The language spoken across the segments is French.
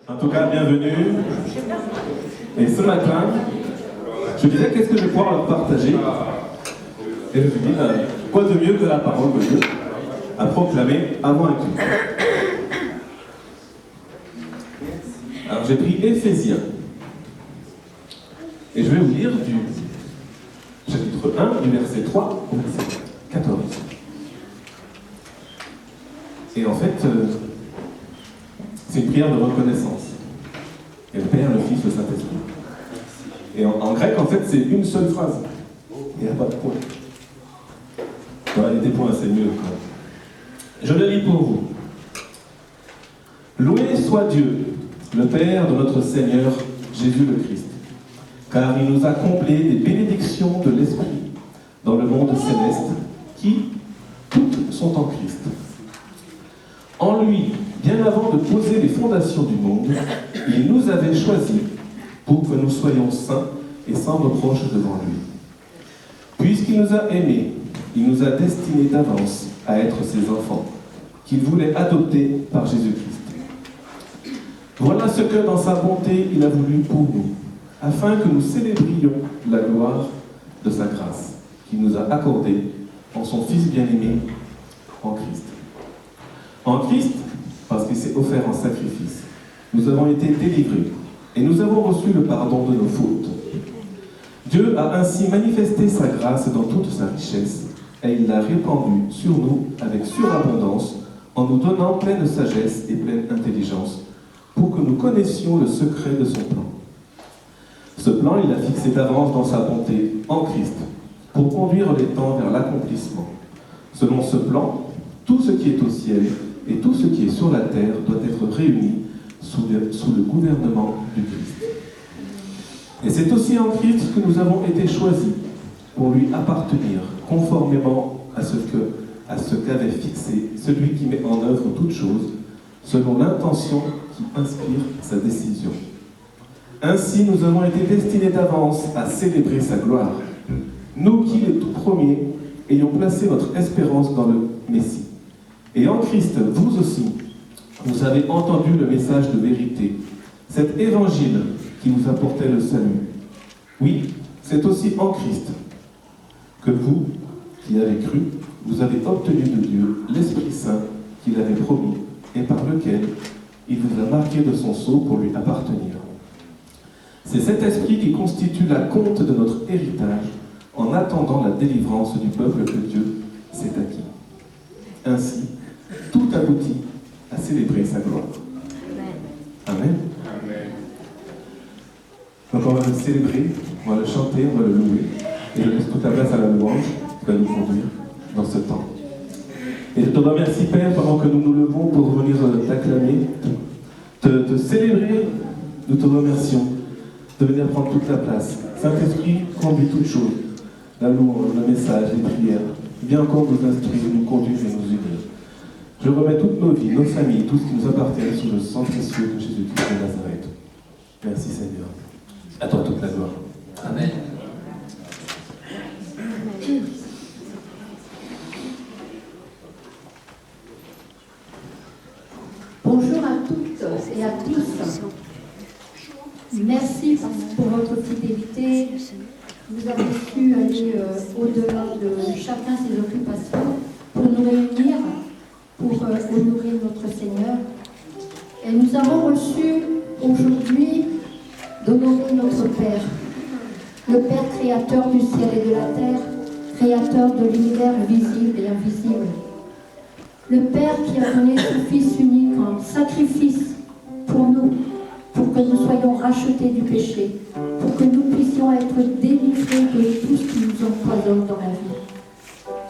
En tout cas, bienvenue. Et ce matin, je me disais qu'est-ce que je vais pouvoir leur partager. Et je me suis dit, quoi de mieux que la parole de Dieu à proclamer avant un culte. Alors j'ai pris Éphésiens. Et je vais vous lire du chapitre 1, du verset 3 au verset 14. Et en fait, c'est une prière de reconnaissance. Et le Père, le Fils, le Saint-Esprit. Et en grec, en fait, c'est une seule phrase. Il n'y a pas de point. Voilà, il y a des points, c'est mieux. Je le lis pour vous. Loué soit Dieu, le Père de notre Seigneur Jésus le Christ, car il nous a comblés des bénédictions de l'Esprit dans le monde céleste, qui toutes sont en Christ. En lui, bien avant de poser les fondations du monde, il nous avait choisis pour que nous soyons saints et sans reproche devant lui. Puisqu'il nous a aimés, il nous a destinés d'avance à être ses enfants, qu'il voulait adopter par Jésus-Christ. Voilà ce que, dans sa bonté, il a voulu pour nous, afin que nous célébrions la gloire de sa grâce, qu'il nous a accordée en son Fils bien-aimé, en Christ. En Christ, parce qu'il s'est offert en sacrifice, nous avons été délivrés et nous avons reçu le pardon de nos fautes. Dieu a ainsi manifesté sa grâce dans toute sa richesse et il l'a répandue sur nous avec surabondance en nous donnant pleine sagesse et pleine intelligence pour que nous connaissions le secret de son plan. Ce plan, il l'a fixé d'avance dans sa bonté en Christ pour conduire les temps vers l'accomplissement. Selon ce plan, tout ce qui est au ciel et tout ce qui est sur la terre doit être réuni sous le gouvernement du Christ. Et c'est aussi en Christ que nous avons été choisis pour lui appartenir, conformément à ce qu'avait fixé celui qui met en œuvre toutes choses, selon l'intention qui inspire sa décision. Ainsi, nous avons été destinés d'avance à célébrer sa gloire, nous qui, les tout premiers, ayons placé notre espérance dans le Messie. Et en Christ, vous aussi, vous avez entendu le message de vérité, cet évangile qui vous apportait le salut. Oui, c'est aussi en Christ que vous, qui avez cru, vous avez obtenu de Dieu l'Esprit Saint qu'il avait promis et par lequel il vous a marqué de son sceau pour lui appartenir. C'est cet esprit qui constitue la compte de notre héritage en attendant la délivrance du peuple que Dieu s'est acquis. Ainsi, tout aboutit à célébrer sa gloire. Amen. Amen. Donc on va le célébrer, on va le chanter, on va le louer, et je laisse toute la place à la louange qui va nous conduire dans ce temps. Et je te remercie, Père, pendant que nous nous levons pour venir t'acclamer, te célébrer, nous te remercions de venir prendre toute la place. Saint-Esprit, conduit toutes choses, la louange, le message, les prières. Viens encore nous instruire, nous conduire et nous unir. Je remets toutes nos vies, nos familles, tout ce qui nous appartient sous le sang précieux de Jésus-Christ de Nazareth. Merci Seigneur. À toi toute la gloire. Amen. Bonjour à toutes et à tous. Merci pour votre fidélité. Vous avez su aller au-delà de chacun ses occupations pour nous réunir, pour honorer notre Seigneur. Et nous avons reçu aujourd'hui d'honorer notre Père, le Père créateur du ciel et de la terre, créateur de l'univers visible et invisible. Le Père qui a donné son Fils unique en sacrifice pour nous, pour que nous soyons rachetés du péché, pour que nous puissions être délivrés de tout ce qui nous empoisonne dans la vie.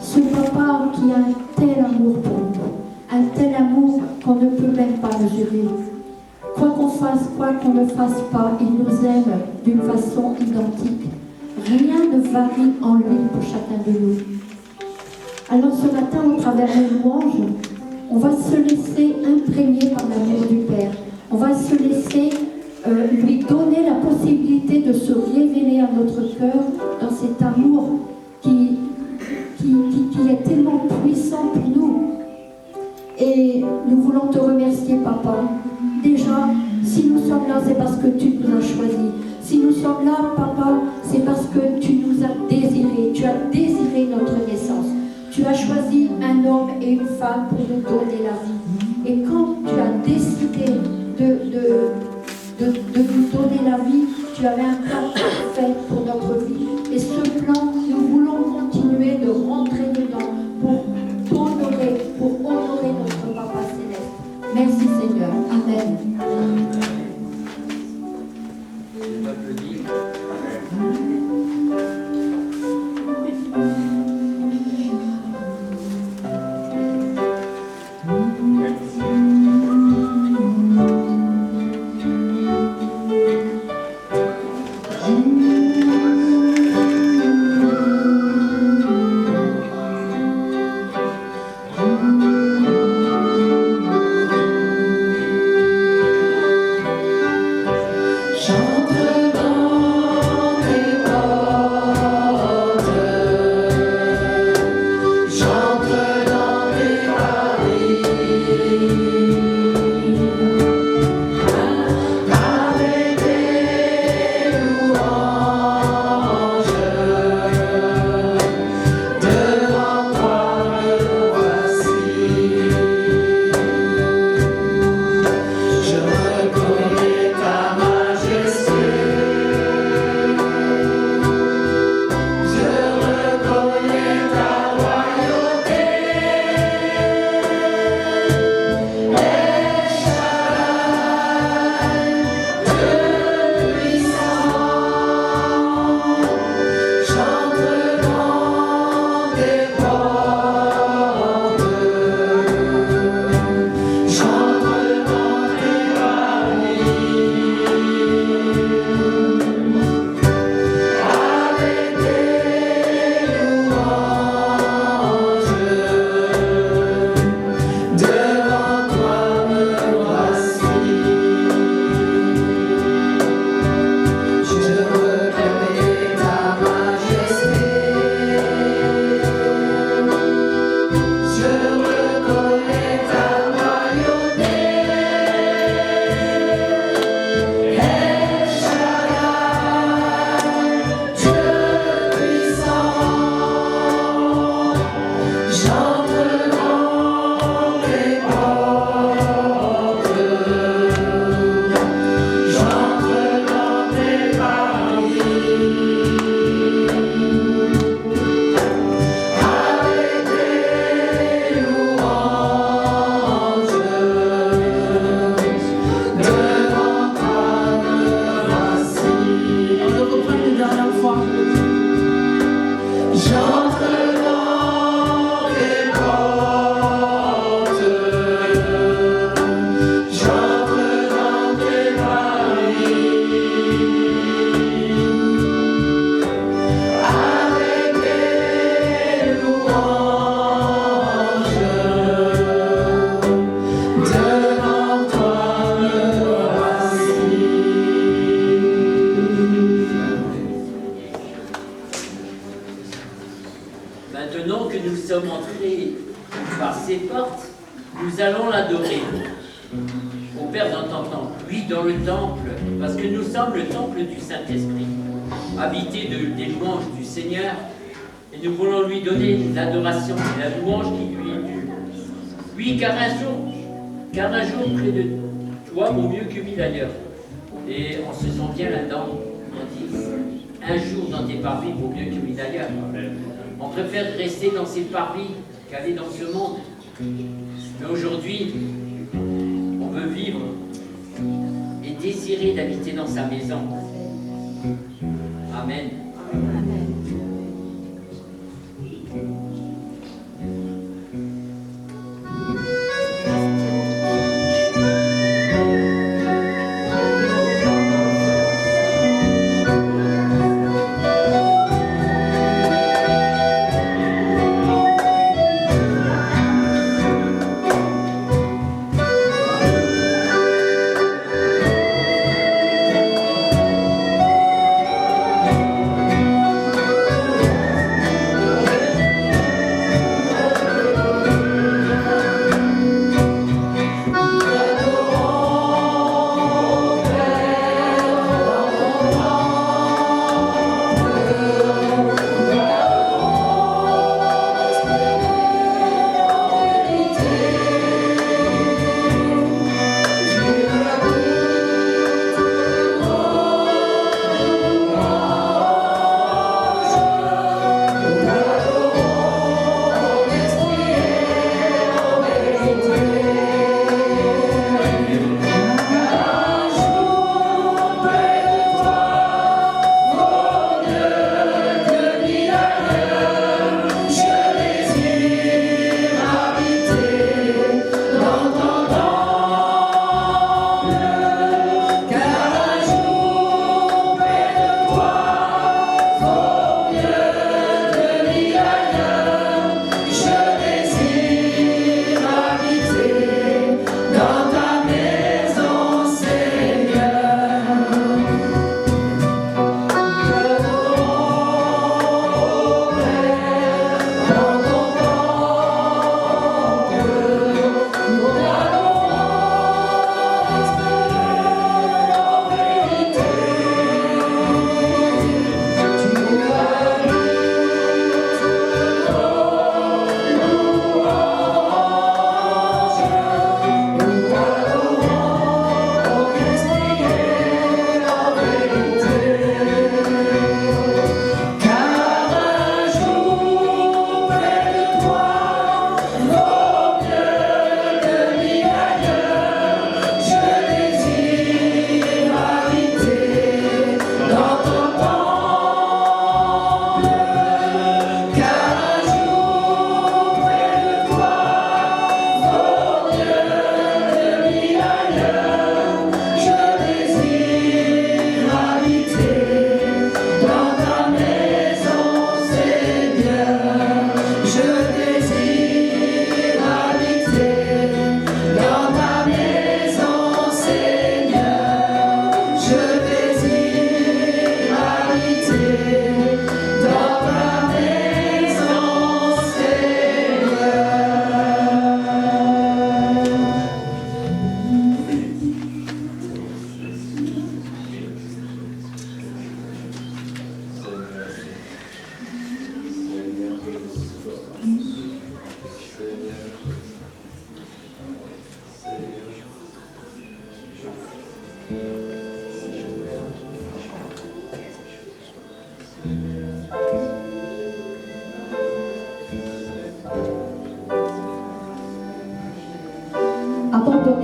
Ce Papa qui a un tel amour pour nous, un tel amour qu'on ne peut même pas mesurer. Quoi qu'on fasse, quoi qu'on ne fasse pas, il nous aime d'une façon identique. Rien ne varie en lui pour chacun de nous. Alors ce matin, au travers des louanges, on va se laisser imprégner par l'amour du Père. On va se laisser lui donner la possibilité de se révéler à notre cœur dans cet amour qui est tellement puissant pour nous. Et nous voulons te remercier, Papa. Déjà, Si nous sommes là, c'est parce que tu nous as choisis. Si nous sommes là, Papa, c'est parce que tu nous as désirés. Tu as désiré notre naissance. Tu as choisi un homme et une femme pour nous donner la vie. Et quand tu as décidé de nous donner la vie, tu avais un plan parfait pour notre vie. Et ce plan, nous voulons continuer de rentrer dedans pour honorer notre Papa Céleste. Merci Seigneur. Amen. Je m'applaudis. Maintenant que nous sommes entrés par ces portes, nous allons l'adorer. Au Père dans ton temple, oui, dans le temple, parce que nous sommes le temple du Saint-Esprit, habité des louanges du Seigneur, et nous voulons lui donner l'adoration et la louange qui lui est due. Oui, car un jour près de toi vaut mieux que 1000 ailleurs. Et on se sent bien là-dedans, on dit, un jour dans tes parvis vaut mieux que 1000 ailleurs. On préfère rester dans ces parvis qu'aller dans ce monde. Mais aujourd'hui, on veut vivre et désirer d'habiter dans sa maison. Amen. Amen. Amen.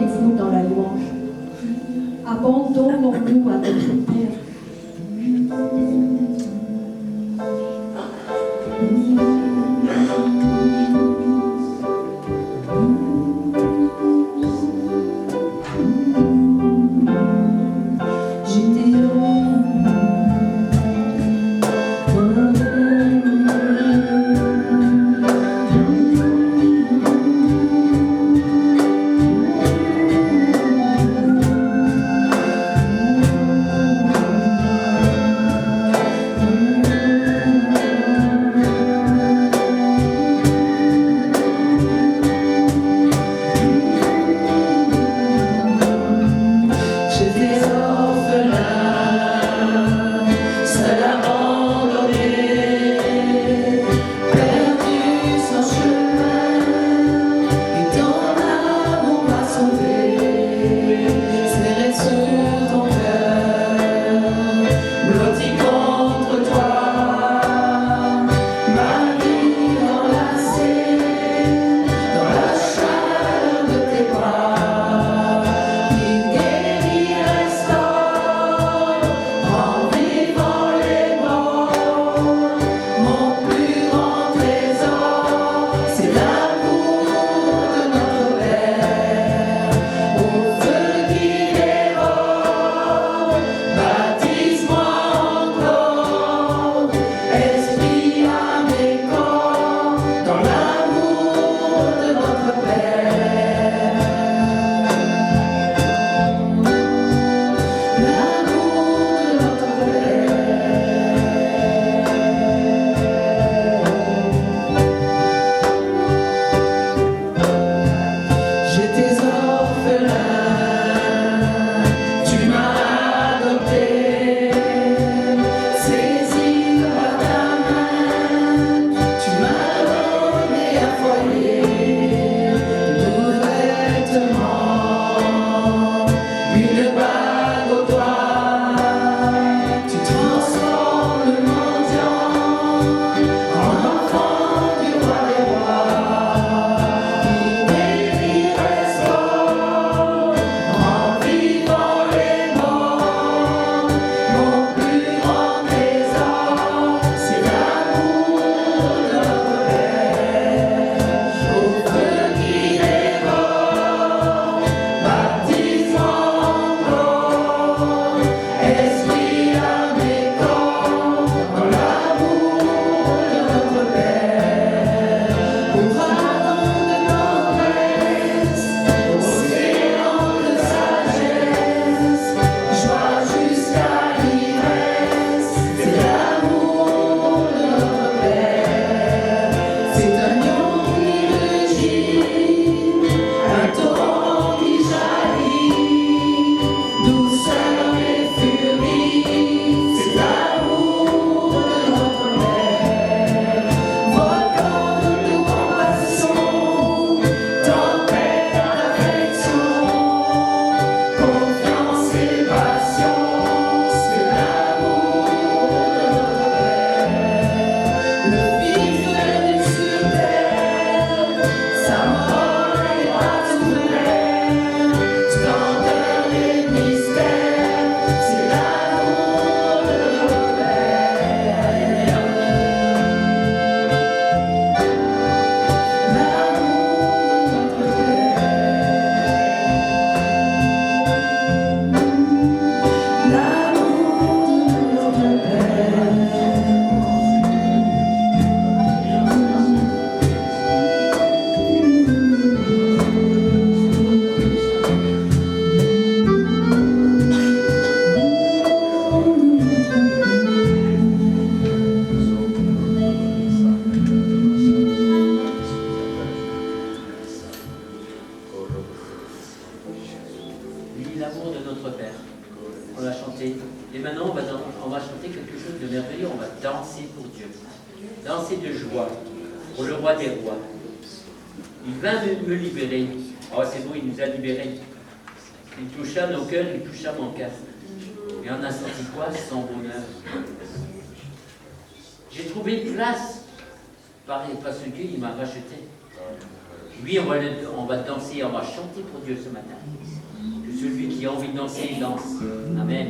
Complaisons-nous dans la louange. Abandonnons-nous à notre Père. danser pour Dieu, danser de joie pour le roi des rois. Il vint me libérer. Oh, c'est bon, il nous a libérés. Il toucha nos cœurs, il toucha mon cœur. Et on a senti quoi? Son bonheur. J'ai trouvé une place parce qu'il m'a racheté. Oui, on va danser, on va chanter pour Dieu ce matin. Que celui qui a envie de danser, il danse. Amen.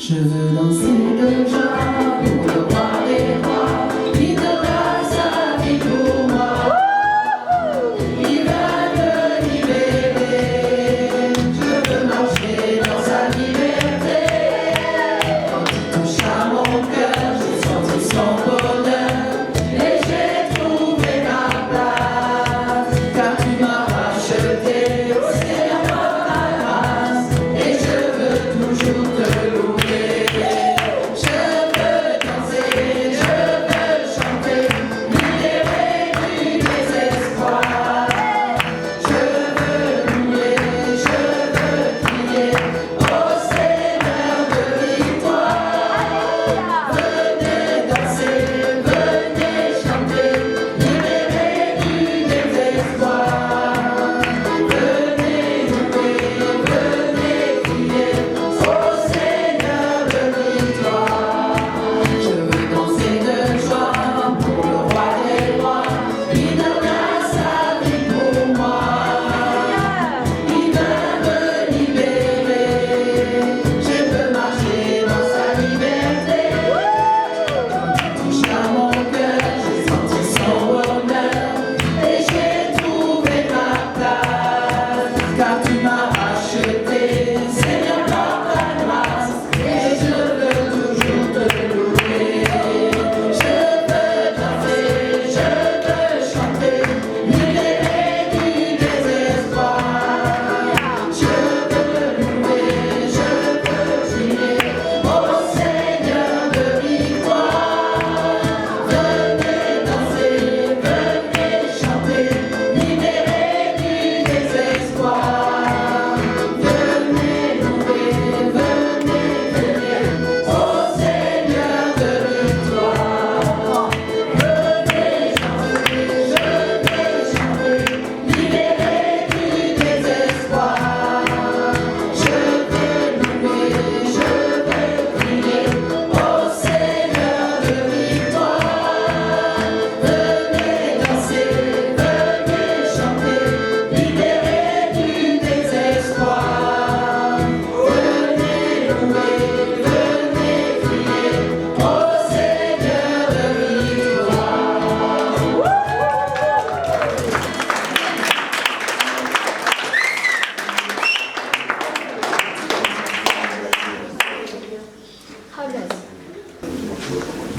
Je veux danser de joie pour le roi des rois, il donnera sa vie pour moi. Il va me libérer, je veux marcher dans sa liberté. Quand il touche à mon cœur, j'ai senti son bonheur et j'ai trouvé ma place. Car tu m'as racheté, Seigneur, par ta grâce, et je veux toujours te louer.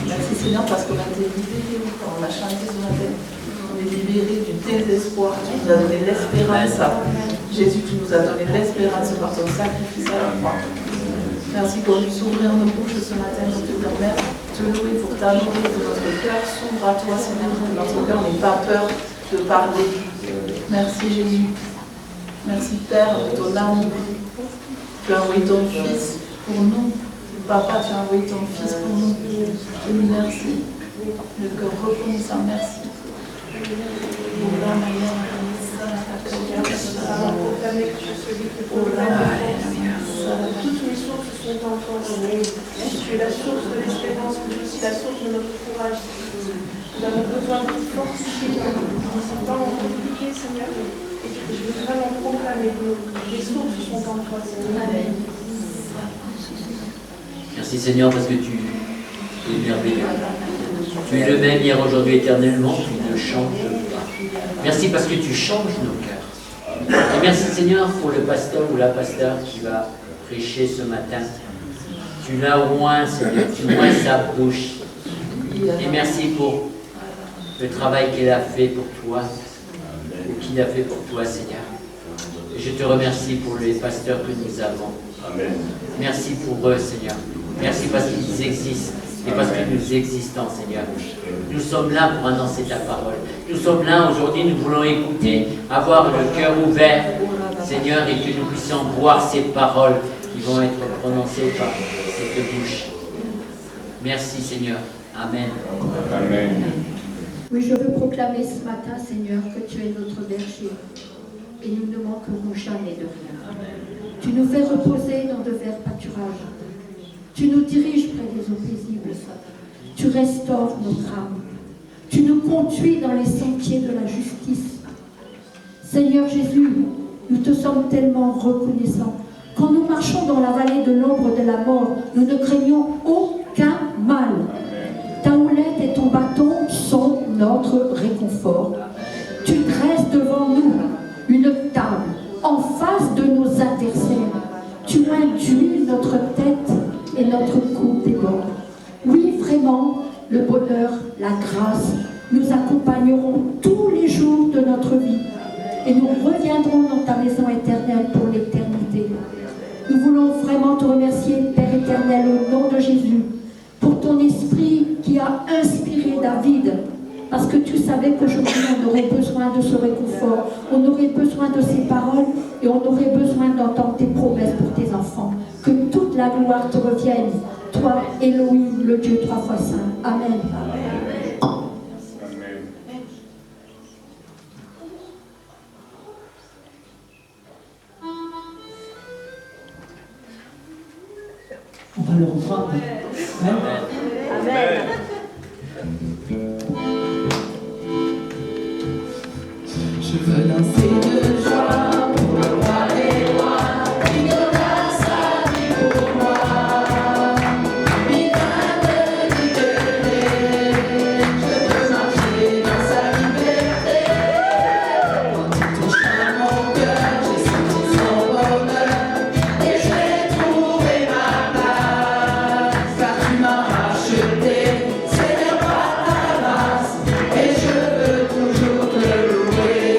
Merci Seigneur parce qu'on a été libérés, on a chanté ce matin, on est libérés du désespoir, tu nous as donné l'espérance. Jésus, tu nous as donné l'espérance par ton sacrifice à la croix. Merci qu'on puisse ouvrir nos bouches ce matin pour te permettre de te louer, pour t'adorer, que notre cœur s'ouvre à toi Seigneur, que notre cœur n'ait pas peur de parler. Merci Jésus. Merci Père de ton amour. Tu as envoyé ton Fils pour nous. Papa, tu as envoyé ton Fils pour nous. Merci. Le cœur reconnaissant, merci. Toutes mes sources sont en toi. Tu es la source de l'espérance, mais aussi la source de notre courage. Nous avons besoin de force. Nous sommes vraiment compliqués, Seigneur. Et je veux vraiment proclamer que les sources sont en toi, Seigneur. Amen. Merci Seigneur parce que tu es merveilleux. Tu es le même hier, aujourd'hui, éternellement. Tu ne changes pas. Merci parce que tu changes nos cœurs. Et merci Seigneur pour le pasteur ou la pasteur qui va prêcher ce matin. Tu l'as au moins, Seigneur, tu oins sa bouche. Et merci pour le travail qu'elle a fait pour toi, ou qu'il a fait pour toi, Seigneur. Et je te remercie pour les pasteurs que nous avons. Amen. Merci pour eux, Seigneur. Merci parce qu'ils existent et parce que nous existons, Seigneur. Nous sommes là pour annoncer ta parole. Nous sommes là aujourd'hui, nous voulons écouter, avoir le cœur ouvert, Seigneur, et que nous puissions voir ces paroles qui vont être prononcées par cette bouche. Merci, Seigneur. Amen. Amen. Oui, je veux proclamer ce matin, Seigneur, que tu es notre berger et nous ne manquerons jamais de rien. Tu nous fais reposer dans de verts pâturages. Tu nous diriges près des eaux paisibles. Tu restaures notre âme. Tu nous conduis dans les sentiers de la justice. Seigneur Jésus, nous te sommes tellement reconnaissants. Quand nous marchons dans la vallée de l'ombre de la mort, nous ne craignons aucun mal. Ta houlette et ton bâton sont notre réconfort. Tu dresses devant nous une table en face de nos adversaires. Tu induis notre tête et notre coupe déborde. Oui, vraiment, le bonheur, la grâce nous accompagneront tous les jours de notre vie et nous reviendrons dans ta maison éternelle pour l'éternité. Nous voulons vraiment te remercier, Père éternel, au nom de Jésus, pour ton esprit qui a inspiré David, parce que tu savais qu'aujourd'hui on aurait besoin de ce réconfort, on aurait besoin de ces paroles et on aurait besoin d'entendre tes promesses pour tes enfants. Que toute la gloire te revienne, toi, Elohim, le Dieu trois fois saint. Amen. On va le reprendre. Amen. Amen. Je veux danser de joie pour le roi des rois, qui donna sa vie pour moi. Il vient de libérer, je veux marcher dans sa liberté. Quand il touche à mon cœur, j'ai senti son bonheur, et j'ai trouvé ma place. Car tu m'as racheté, Seigneur, par ta grâce, et je veux toujours te louer.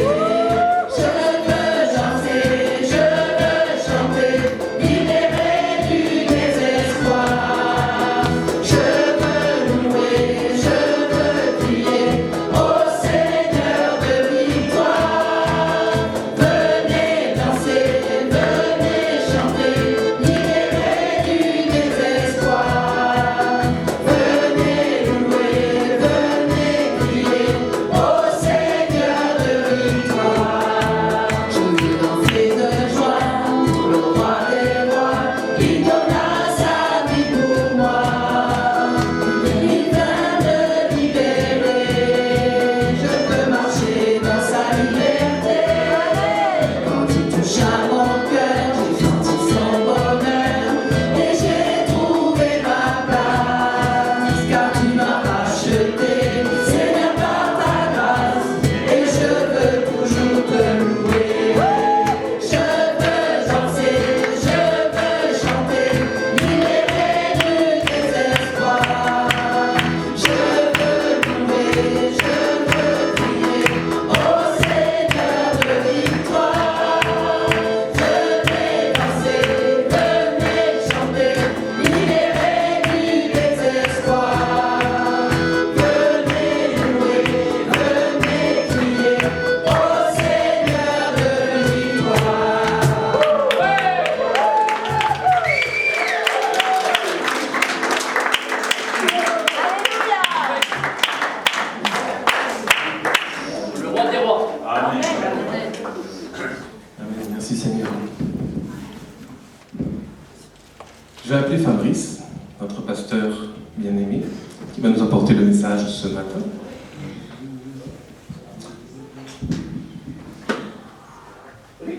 Merci Seigneur. Je vais appeler Fabrice, notre pasteur bien-aimé, qui va nous apporter le message ce matin. Et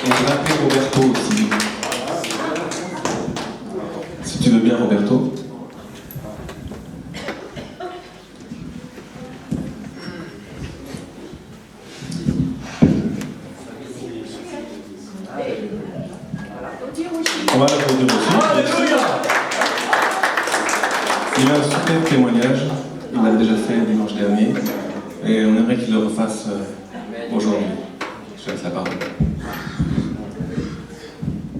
je vais appeler Roberto aussi. Si tu veux bien, Roberto. On va l'applaudir aussi. Il a un super témoignage. Il l'a déjà fait dimanche dernier. Et on aimerait qu'il le refasse aujourd'hui. Je laisse la parole.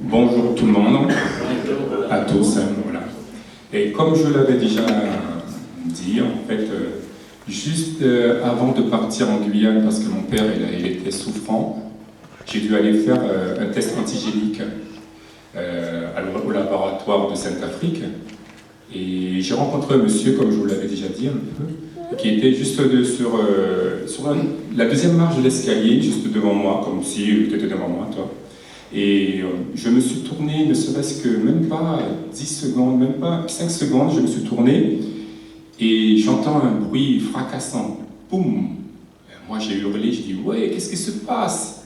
Bonjour tout le monde, à tous. Voilà. Et comme je l'avais déjà dit, en fait, juste avant de partir en Guyane, parce que mon père il était souffrant, j'ai dû aller faire un test antigénique au laboratoire de Sainte-Afrique. Et j'ai rencontré un monsieur, comme je vous l'avais déjà dit un peu, qui était juste sur la deuxième marche de l'escalier, juste devant moi, comme si tu étais devant moi, toi. Et je me suis tourné, ne serait-ce que même pas 10 secondes, même pas 5 secondes, je me suis tourné et j'entends un bruit fracassant. Boum! Moi j'ai hurlé, j'ai dit « Ouais, qu'est-ce qui se passe ?»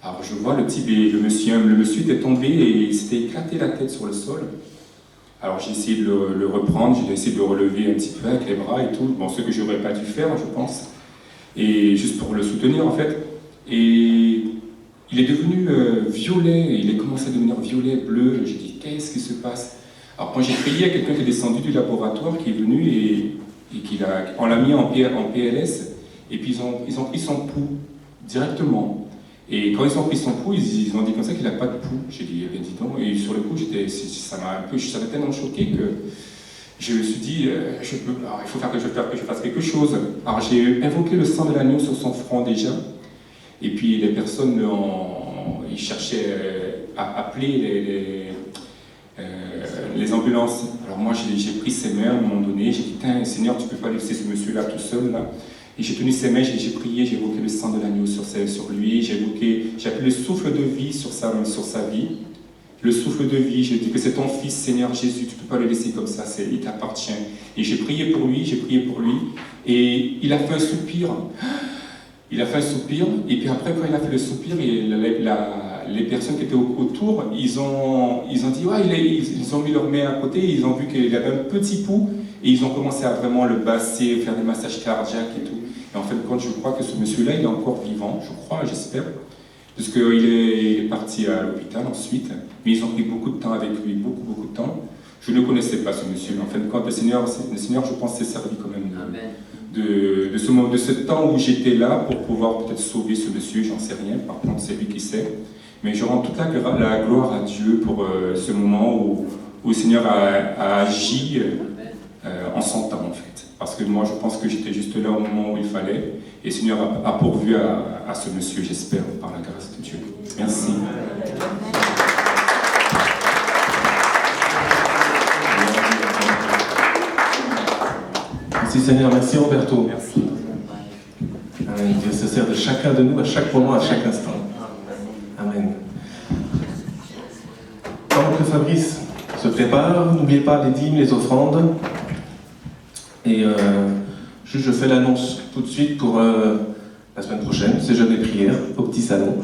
Alors je vois le type, et le monsieur était tombé et il s'était éclaté la tête sur le sol. Alors j'ai essayé de le reprendre, j'ai essayé de le relever un petit peu avec les bras et tout, bon, ce que j'aurais pas dû faire, je pense, et juste pour le soutenir en fait. Et il est devenu violet, il a commencé à devenir violet, bleu. J'ai dit, qu'est-ce qui se passe? Alors quand j'ai crié à quelqu'un qui est descendu du laboratoire, qui est venu et on l'a mis en PLS, et puis ils ont pris son pouls directement. Et quand ils ont pris son pouls, ils ont dit comme ça qu'il n'a pas de pouls. J'ai dit, eh bien dis donc, et sur le coup, ça m'a tellement choqué que je me suis dit, il faut que je fasse quelque chose. Alors j'ai invoqué le sang de l'agneau sur son front déjà, et puis les personnes, ils cherchaient à appeler les ambulances. Alors moi j'ai pris ses mains à un moment donné, j'ai dit, Seigneur, tu ne peux pas laisser ce monsieur-là tout seul là. Et j'ai tenu ses mains, j'ai prié, j'ai évoqué le sang de l'agneau sur lui, j'ai appelé le souffle de vie sur sa vie. Le souffle de vie, j'ai dit que c'est ton fils, Seigneur Jésus, tu ne peux pas le laisser comme ça, il t'appartient. Et j'ai prié pour lui, et il a fait un soupir. Et puis après, quand il a fait le soupir, les personnes qui étaient autour, ils ont dit, ouais, ils ont mis leurs mains à côté, ils ont vu qu'il avait un petit pouls, et ils ont commencé à vraiment le basser, faire des massages cardiaques et tout. Et en fait, quand je crois que ce monsieur-là, il est encore vivant, je crois, j'espère, parce qu'il est parti à l'hôpital ensuite, mais ils ont pris beaucoup de temps avec lui, beaucoup de temps. Je ne connaissais pas ce monsieur, mais en fin de compte, le Seigneur, je pense, s'est servi quand même de ce temps où j'étais là pour pouvoir peut-être sauver ce monsieur, j'en sais rien, par contre, c'est lui qui sait. Mais je rends toute la gloire à Dieu pour ce moment où le Seigneur a agi en son temps, en fait. Parce que moi, je pense que j'étais juste là au moment où il fallait. Et le Seigneur a pourvu à ce monsieur, j'espère, par la grâce de Dieu. Merci. Merci Seigneur, merci Roberto. Merci. Amen. Dieu se sert de chacun de nous à chaque moment, à chaque instant. Amen. Pendant que Fabrice se prépare, n'oubliez pas les dîmes, les offrandes. Et je fais l'annonce tout de suite pour la semaine prochaine, c'est jeûne et prière au petit salon,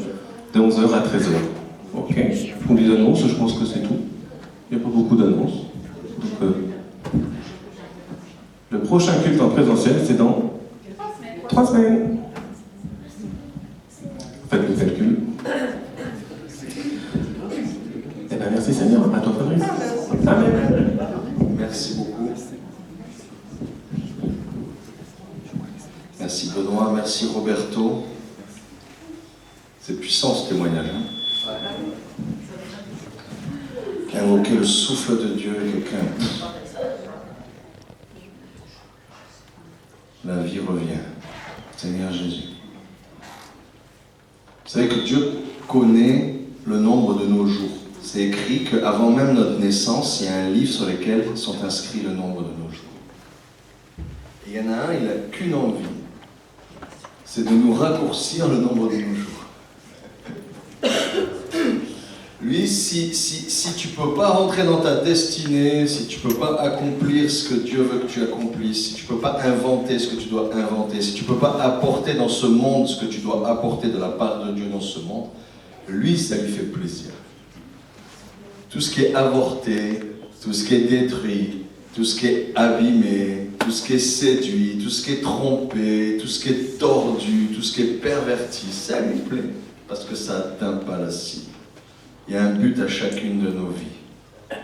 de 11h à 13h. Ok. Pour les annonces, je pense que c'est tout. Il n'y a pas beaucoup d'annonces. Donc, le prochain culte en présentiel, c'est dans 3 semaines. Faites le calcul. Eh bien, merci Seigneur. À toi, Fabrice. Amen. Merci beaucoup. Merci Benoît, merci Roberto. C'est puissant ce témoignage. Invoquer le souffle de Dieu, quelqu'un. La vie revient. Seigneur Jésus. Vous savez que Dieu connaît le nombre de nos jours. C'est écrit qu'avant même notre naissance, il y a un livre sur lequel sont inscrits le nombre de nos jours. Et il y en a un, il n'a qu'une envie. C'est de nous raccourcir le nombre de nos jours. Lui, si tu ne peux pas rentrer dans ta destinée, si tu ne peux pas accomplir ce que Dieu veut que tu accomplisses, si tu ne peux pas inventer ce que tu dois inventer, si tu ne peux pas apporter dans ce monde ce que tu dois apporter de la part de Dieu dans ce monde, lui, ça lui fait plaisir. Tout ce qui est avorté, tout ce qui est détruit, tout ce qui est abîmé, tout ce qui est séduit, tout ce qui est trompé, tout ce qui est tordu, tout ce qui est perverti, ça lui plaît, parce que ça n'atteint pas la cible. Il y a un but à chacune de nos vies.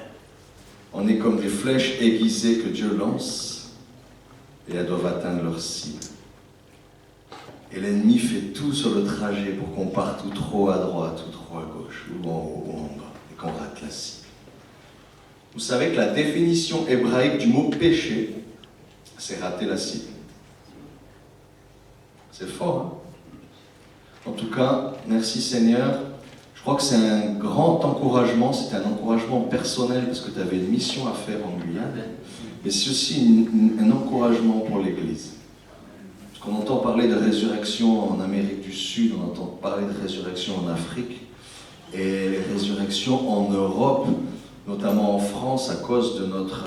On est comme des flèches aiguisées que Dieu lance, et elles doivent atteindre leur cible. Et l'ennemi fait tout sur le trajet pour qu'on parte tout trop à droite, tout trop à gauche, ou en haut, ou en bas, et qu'on rate la cible. Vous savez que la définition hébraïque du mot péché, c'est rater la cible. C'est fort, hein? En tout cas, merci Seigneur. Je crois que c'est un grand encouragement, c'est un encouragement personnel parce que tu avais une mission à faire en Guyane, mais c'est aussi un encouragement pour l'Église. Parce qu'on entend parler de résurrection en Amérique du Sud, on entend parler de résurrection en Afrique, et les résurrection en Europe, notamment en France, à cause de notre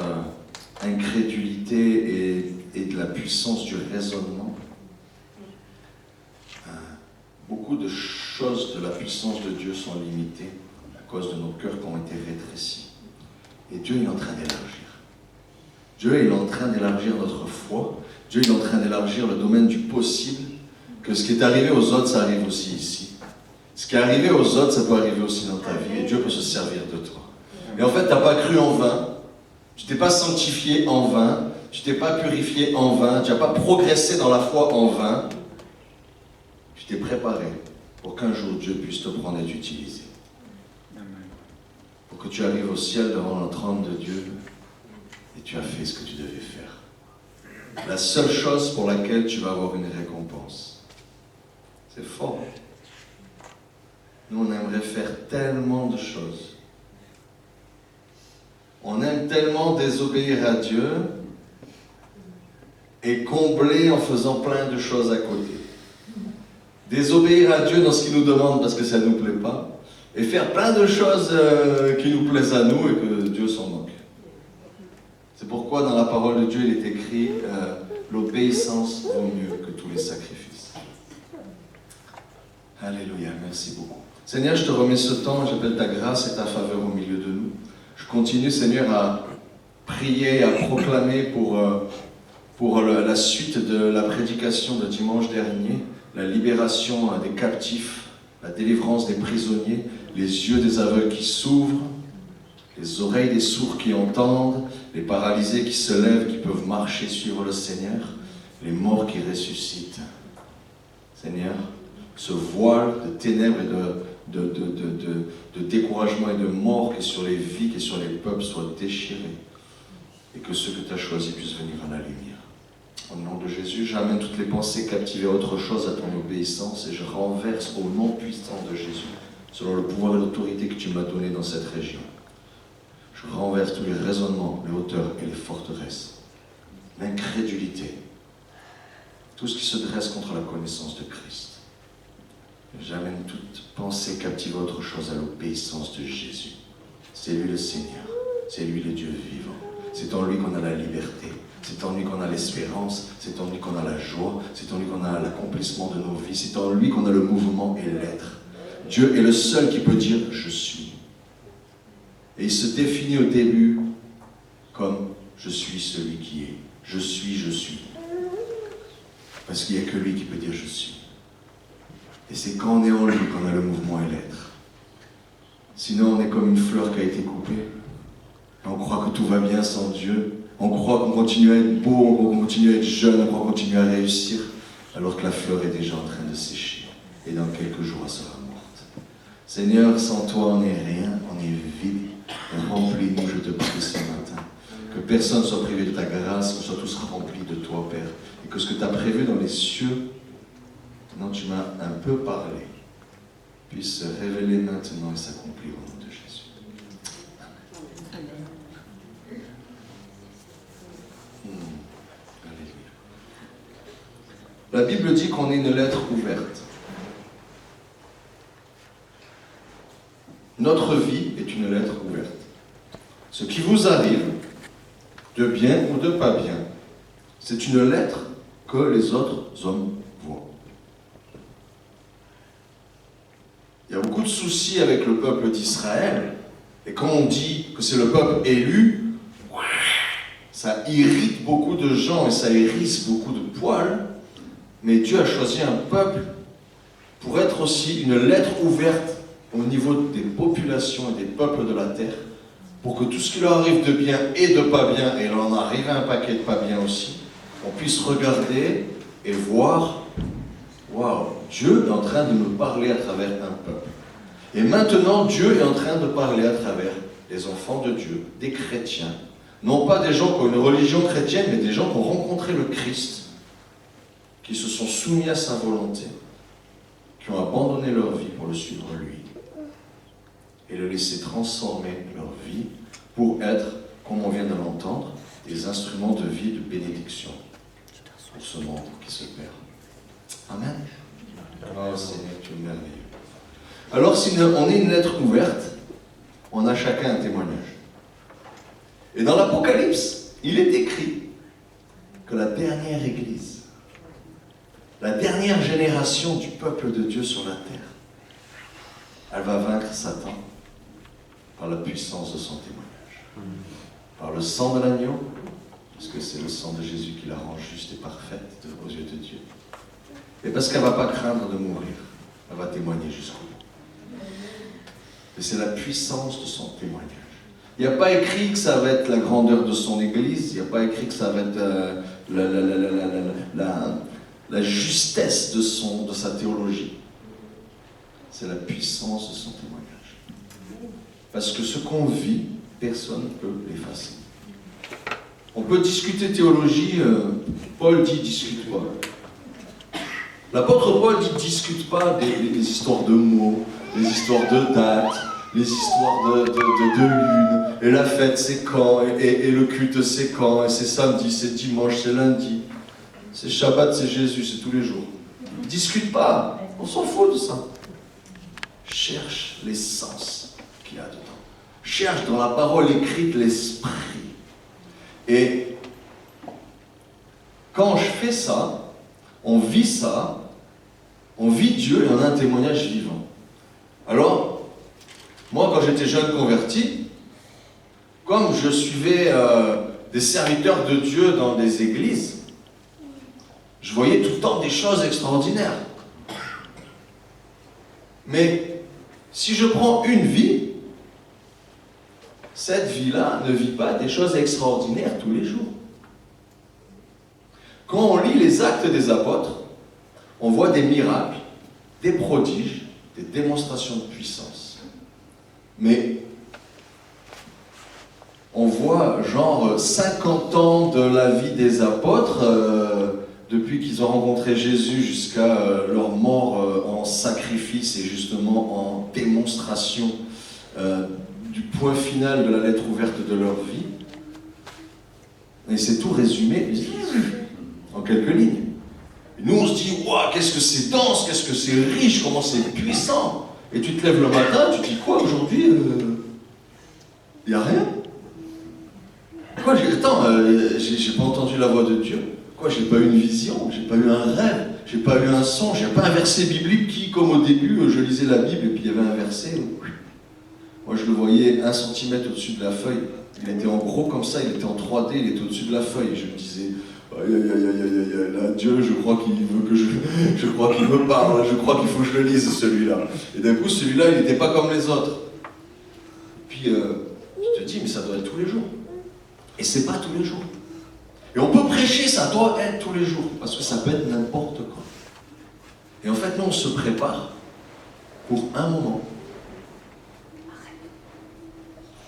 incrédulité et de la puissance du raisonnement. Beaucoup de choses de la puissance de Dieu sont limitées à cause de nos cœurs qui ont été rétrécis. Et Dieu est en train d'élargir. Dieu est en train d'élargir notre foi. Dieu est en train d'élargir le domaine du possible. Que ce qui est arrivé aux autres, ça arrive aussi ici. Ce qui est arrivé aux autres, ça peut arriver aussi dans ta vie. Et Dieu peut se servir de toi. Et en fait, tu n'as pas cru en vain. Tu t'es pas sanctifié en vain. Tu t'es pas purifié en vain. Tu n'as pas progressé dans la foi en vain. Tu t'es préparé pour qu'un jour Dieu puisse te prendre et t'utiliser. Pour que tu arrives au ciel devant le trône de Dieu et tu as fait ce que tu devais faire. La seule chose pour laquelle tu vas avoir une récompense. C'est fort. Nous, on aimerait faire tellement de choses. On aime tellement désobéir à Dieu et combler en faisant plein de choses à côté. Désobéir à Dieu dans ce qu'il nous demande parce que ça ne nous plaît pas, et faire plein de choses qui nous plaisent à nous et que Dieu s'en moque. C'est pourquoi dans la parole de Dieu, il est écrit l'obéissance vaut mieux que tous les sacrifices. Alléluia, merci beaucoup. Seigneur, je te remets ce temps, j'appelle ta grâce et ta faveur au milieu de nous. Je continue, Seigneur, à prier, à proclamer pour la suite de la prédication de dimanche dernier, la libération des captifs, la délivrance des prisonniers, les yeux des aveugles qui s'ouvrent, les oreilles des sourds qui entendent, les paralysés qui se lèvent, qui peuvent marcher, suivre le Seigneur, les morts qui ressuscitent. Seigneur, ce voile de ténèbres et de découragement et de mort qui est sur les vies, qui est sur les peuples, soit déchiré, et que ceux que tu as choisis puissent venir à la lumière. Au nom de Jésus, j'amène toutes les pensées captivées à autre chose, à ton obéissance, et je renverse au nom puissant de Jésus, selon le pouvoir et l'autorité que tu m'as donné dans cette région. Je renverse tous les raisonnements, les hauteurs et les forteresses, l'incrédulité, tout ce qui se dresse contre la connaissance de Christ. J'amène toute pensée captive à autre chose, à l'obéissance de Jésus. C'est lui le Seigneur, c'est lui le Dieu vivant. C'est en lui qu'on a la liberté, c'est en lui qu'on a l'espérance, c'est en lui qu'on a la joie, c'est en lui qu'on a l'accomplissement de nos vies, c'est en lui qu'on a le mouvement et l'être. Dieu est le seul qui peut dire « je suis ». Et il se définit au début comme « je suis celui qui est ». Je suis. Parce qu'il n'y a que lui qui peut dire « je suis ». Et c'est quand on est en lui qu'on a le mouvement et l'être. Sinon, on est comme une fleur qui a été coupée. On croit que tout va bien sans Dieu. On croit qu'on continue à être beau, on continue à être jeune, on croit qu'on continue à réussir, alors que la fleur est déjà en train de sécher. Et dans quelques jours, elle sera morte. Seigneur, sans toi, on n'est rien, on est vide. Remplis-nous, je te prie ce matin. Que personne ne soit privé de ta grâce, qu'on soit tous remplis de toi, Père. Et que ce que tu as prévu dans les cieux, dont tu m'as un peu parlé, puisse se révéler maintenant et s'accomplir au nom de Jésus. Amen. La Bible dit qu'on est une lettre ouverte. Notre vie est une lettre ouverte. Ce qui vous arrive, de bien ou de pas bien, c'est une lettre que les autres hommes voient. Il y a beaucoup de soucis avec le peuple d'Israël, et quand on dit que c'est le peuple élu, ça irrite beaucoup de gens et ça hérisse beaucoup de poils, mais Dieu a choisi un peuple pour être aussi une lettre ouverte au niveau des populations et des peuples de la terre, pour que tout ce qui leur arrive de bien et de pas bien, et il en arrive un paquet de pas bien aussi, on puisse regarder et voir, waouh, Dieu est en train de nous parler à travers un peuple. Et maintenant, Dieu est en train de parler à travers les enfants de Dieu, des chrétiens. Non pas des gens qui ont une religion chrétienne, mais des gens qui ont rencontré le Christ, qui se sont soumis à sa volonté, qui ont abandonné leur vie pour le suivre lui, et le laisser transformer leur vie pour être, comme on vient de l'entendre, des instruments de vie, de bénédiction pour ce monde qui se perd. Amen. Oh Seigneur, tu es merveilleux. Alors si on est une lettre ouverte, on a chacun un témoignage. Et dans l'Apocalypse, il est écrit que la dernière Église, la dernière génération du peuple de Dieu sur la terre, elle va vaincre Satan par la puissance de son témoignage. Par le sang de l'agneau, parce que c'est le sang de Jésus qui la rend juste et parfaite aux yeux de Dieu. Et parce qu'elle ne va pas craindre de mourir, elle va témoigner jusqu'au bout. Et c'est la puissance de son témoignage. Il n'y a pas écrit que ça va être la grandeur de son Église, il n'y a pas écrit que ça va être la justesse de sa théologie. C'est la puissance de son témoignage. Parce que ce qu'on vit, personne ne peut l'effacer. On peut discuter théologie, Paul dit discute pas. L'apôtre Paul dit discute pas des histoires de mots, les histoires de dates, les histoires de lune, et la fête c'est quand, et le culte c'est quand, et c'est samedi, c'est dimanche, c'est lundi, c'est Shabbat, c'est Jésus, c'est tous les jours. Discute pas, on s'en fout de ça. Cherche l'essence qu'il y a dedans. Cherche dans la parole écrite l'esprit. Et quand je fais ça, on vit Dieu et on a un témoignage vivant. Alors, moi quand j'étais jeune converti, comme je suivais des serviteurs de Dieu dans des églises, je voyais tout le temps des choses extraordinaires. Mais si je prends une vie, cette vie-là ne vit pas des choses extraordinaires tous les jours. Quand on lit les actes des apôtres, on voit des miracles, des prodiges, des démonstrations de puissance. Mais on voit genre 50 ans de la vie des apôtres, depuis qu'ils ont rencontré Jésus jusqu'à leur mort en sacrifice et justement en démonstration du point final de la lettre ouverte de leur vie. Et c'est tout résumé en quelques lignes. Et nous on se dit, waouh, qu'est-ce que c'est dense, qu'est-ce que c'est riche, comment c'est puissant. Et tu te lèves le matin, tu te dis quoi aujourd'hui? Il n'y a rien. Quoi, attends, j'ai pas entendu la voix de Dieu. Quoi, j'ai pas eu une vision, j'ai pas eu un rêve, j'ai pas eu un son, j'ai pas un verset biblique qui, comme au début, je lisais la Bible et puis il y avait un verset. Moi, je le voyais 1 centimètre au-dessus de la feuille. Il était en gros comme ça, il était en 3D, il était au-dessus de la feuille. Et je me disais, aïe, aïe, aïe, aïe, aïe, là, Dieu, je crois qu'il veut que je crois qu'il me parle, je crois qu'il faut que je le lise, celui-là. Et d'un coup, celui-là, il n'était pas comme les autres. Puis, je te dis, mais ça doit être tous les jours. Et c'est pas tous les jours. Et on peut prêcher, ça doit être tous les jours, parce que ça peut être n'importe quoi. Et en fait, nous, on se prépare pour un moment.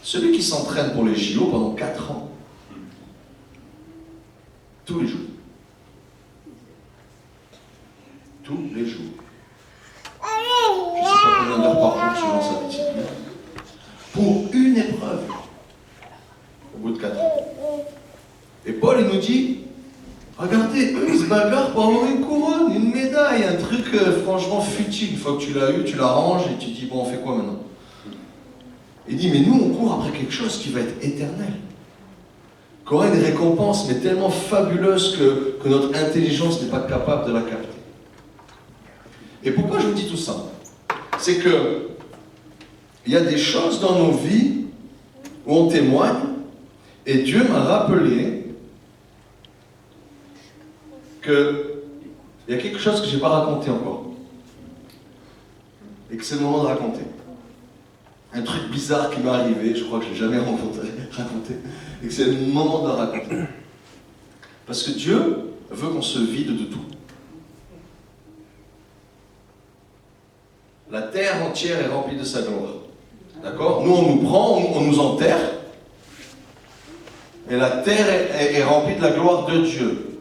Celui qui s'entraîne pour les JO pendant 4 ans, tous les jours. Tous les jours. Je ne sais pas combien d'heures par jour suivant sa discipline. Pour une épreuve. Au bout de 4 ans. Et Paul, il nous dit, regardez, eux, ils se bagarrent pour avoir une couronne, une médaille, un truc franchement futile. Une fois que tu l'as eu, tu la ranges et tu dis, bon, on fait quoi maintenant? Il dit, mais nous, on court après quelque chose qui va être éternel. Qui aura une récompense, mais tellement fabuleuse que notre intelligence n'est pas capable de la capter. Et pourquoi je vous dis tout ça? C'est que il y a des choses dans nos vies où on témoigne, et Dieu m'a rappelé qu'il y a quelque chose que je n'ai pas raconté encore. Et que c'est le moment de raconter. Un truc bizarre qui m'est arrivé, je crois que je ne l'ai jamais raconté, et que c'est le moment de le raconter. Parce que Dieu veut qu'on se vide de tout. La terre entière est remplie de sa gloire. D'accord? Nous, on nous prend, on nous enterre, et la terre est remplie de la gloire de Dieu.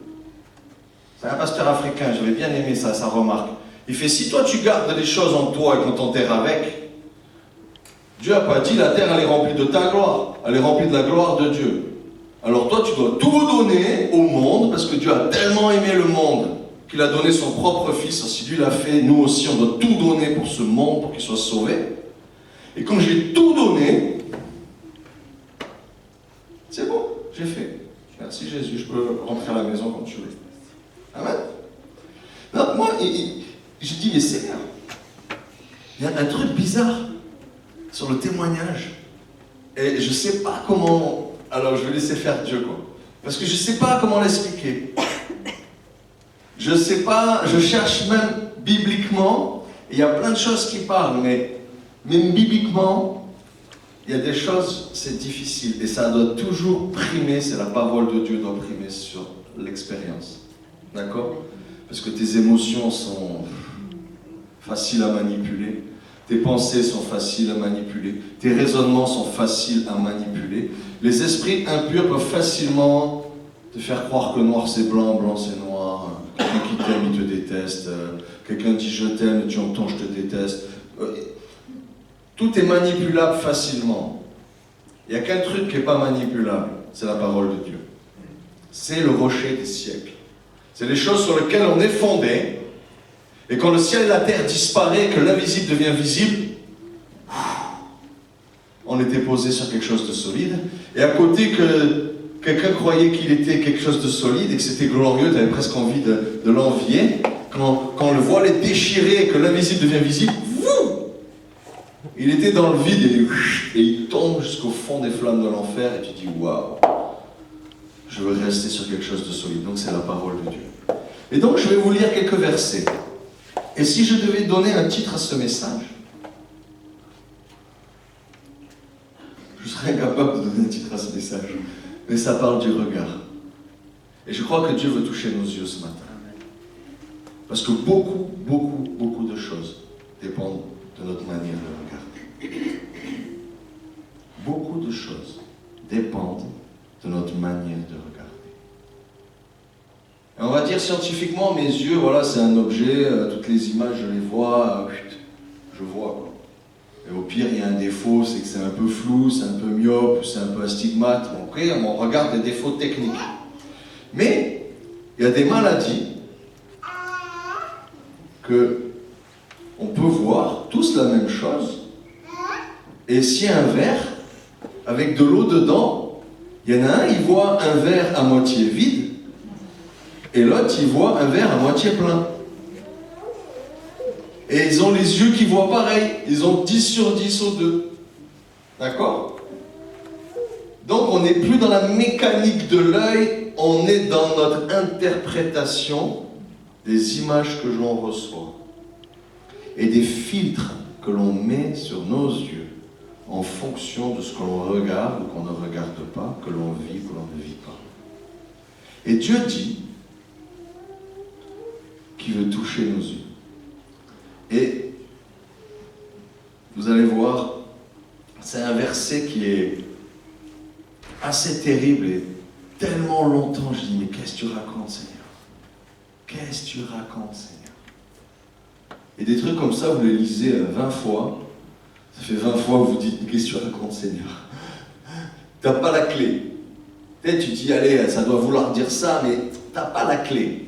C'est un pasteur africain, j'avais bien aimé ça, sa remarque. Il fait, si toi tu gardes des choses en toi et qu'on t'enterre avec, Dieu n'a pas dit la terre elle est remplie de ta gloire, elle est remplie de la gloire de Dieu. Alors toi tu dois tout donner au monde, parce que Dieu a tellement aimé le monde qu'il a donné son propre fils. Si lui l'a fait, nous aussi on doit tout donner pour ce monde, pour qu'il soit sauvé. Et quand j'ai tout donné, maison quand tu veux. Amen. Non, moi, je dis, mais Seigneur, il y a un truc bizarre sur le témoignage. Et je ne sais pas comment... Alors, je vais laisser faire Dieu, quoi. Parce que je ne sais pas comment l'expliquer. Je ne sais pas, je cherche même bibliquement, il y a plein de choses qui parlent, mais même bibliquement, il y a des choses, c'est difficile. Et ça doit toujours primer, c'est la parole de Dieu doit primer sur l'expérience. D'accord? Parce que tes émotions sont faciles à manipuler, tes pensées sont faciles à manipuler, tes raisonnements sont faciles à manipuler. Les esprits impurs peuvent facilement te faire croire que noir c'est blanc, blanc c'est noir. Quelqu'un qui t'aime, il te déteste. Quelqu'un dit je t'aime, tu entends je te déteste. Tout est manipulable facilement. Il n'y a qu'un truc qui n'est pas manipulable, c'est la parole de Dieu. C'est le rocher des siècles. C'est les choses sur lesquelles on est fondé. Et quand le ciel et la terre disparaissent, que l'invisible devient visible, on était posé sur quelque chose de solide. Et à côté que quelqu'un croyait qu'il était quelque chose de solide et que c'était glorieux, tu avais presque envie de l'envier. Quand le voile est déchiré et que l'invisible devient visible, il était dans le vide et il tombe jusqu'au fond des flammes de l'enfer et tu dis waouh, je veux rester sur quelque chose de solide. Donc c'est la parole de Dieu. Et donc je vais vous lire quelques versets. Et si je devais donner un titre à ce message, je serais incapable de donner un titre à ce message. Mais ça parle du regard. Et je crois que Dieu veut toucher nos yeux ce matin. Parce que beaucoup de choses dépendent de notre manière de regarder. Beaucoup de choses dépendent de notre manière de regarder. Et on va dire scientifiquement, mes yeux, voilà, c'est un objet, toutes les images, je les vois, je vois, quoi. Et au pire, il y a un défaut, c'est que c'est un peu flou, c'est un peu myope, ou c'est un peu astigmate. Bon, après, on regarde les défauts techniques. Mais, il y a des maladies que on peut voir tous la même chose. Et s'il y a un verre, avec de l'eau dedans, il y en a un, il voit un verre à moitié vide, et l'autre, il voit un verre à moitié plein. Et ils ont les yeux qui voient pareil. Ils ont 10 sur 10 aux deux. D'accord? Donc on n'est plus dans la mécanique de l'œil, on est dans notre interprétation des images que l'on reçoit. Et des filtres que l'on met sur nos yeux en fonction de ce que l'on regarde ou qu'on ne regarde pas, que l'on vit ou que l'on ne vit pas. Et Dieu dit qu'il veut toucher nos yeux. Et vous allez voir, c'est un verset qui est assez terrible et tellement longtemps, je dis, mais qu'est-ce que tu racontes, Seigneur? Qu'est-ce que tu racontes, Seigneur? Et des trucs comme ça, vous les lisez 20 fois, ça fait 20 fois que vous dites, mais qu'est-ce que tu racontes, Seigneur? T'as pas la clé. Peut-être tu dis, allez, ça doit vouloir dire ça, mais t'as pas la clé.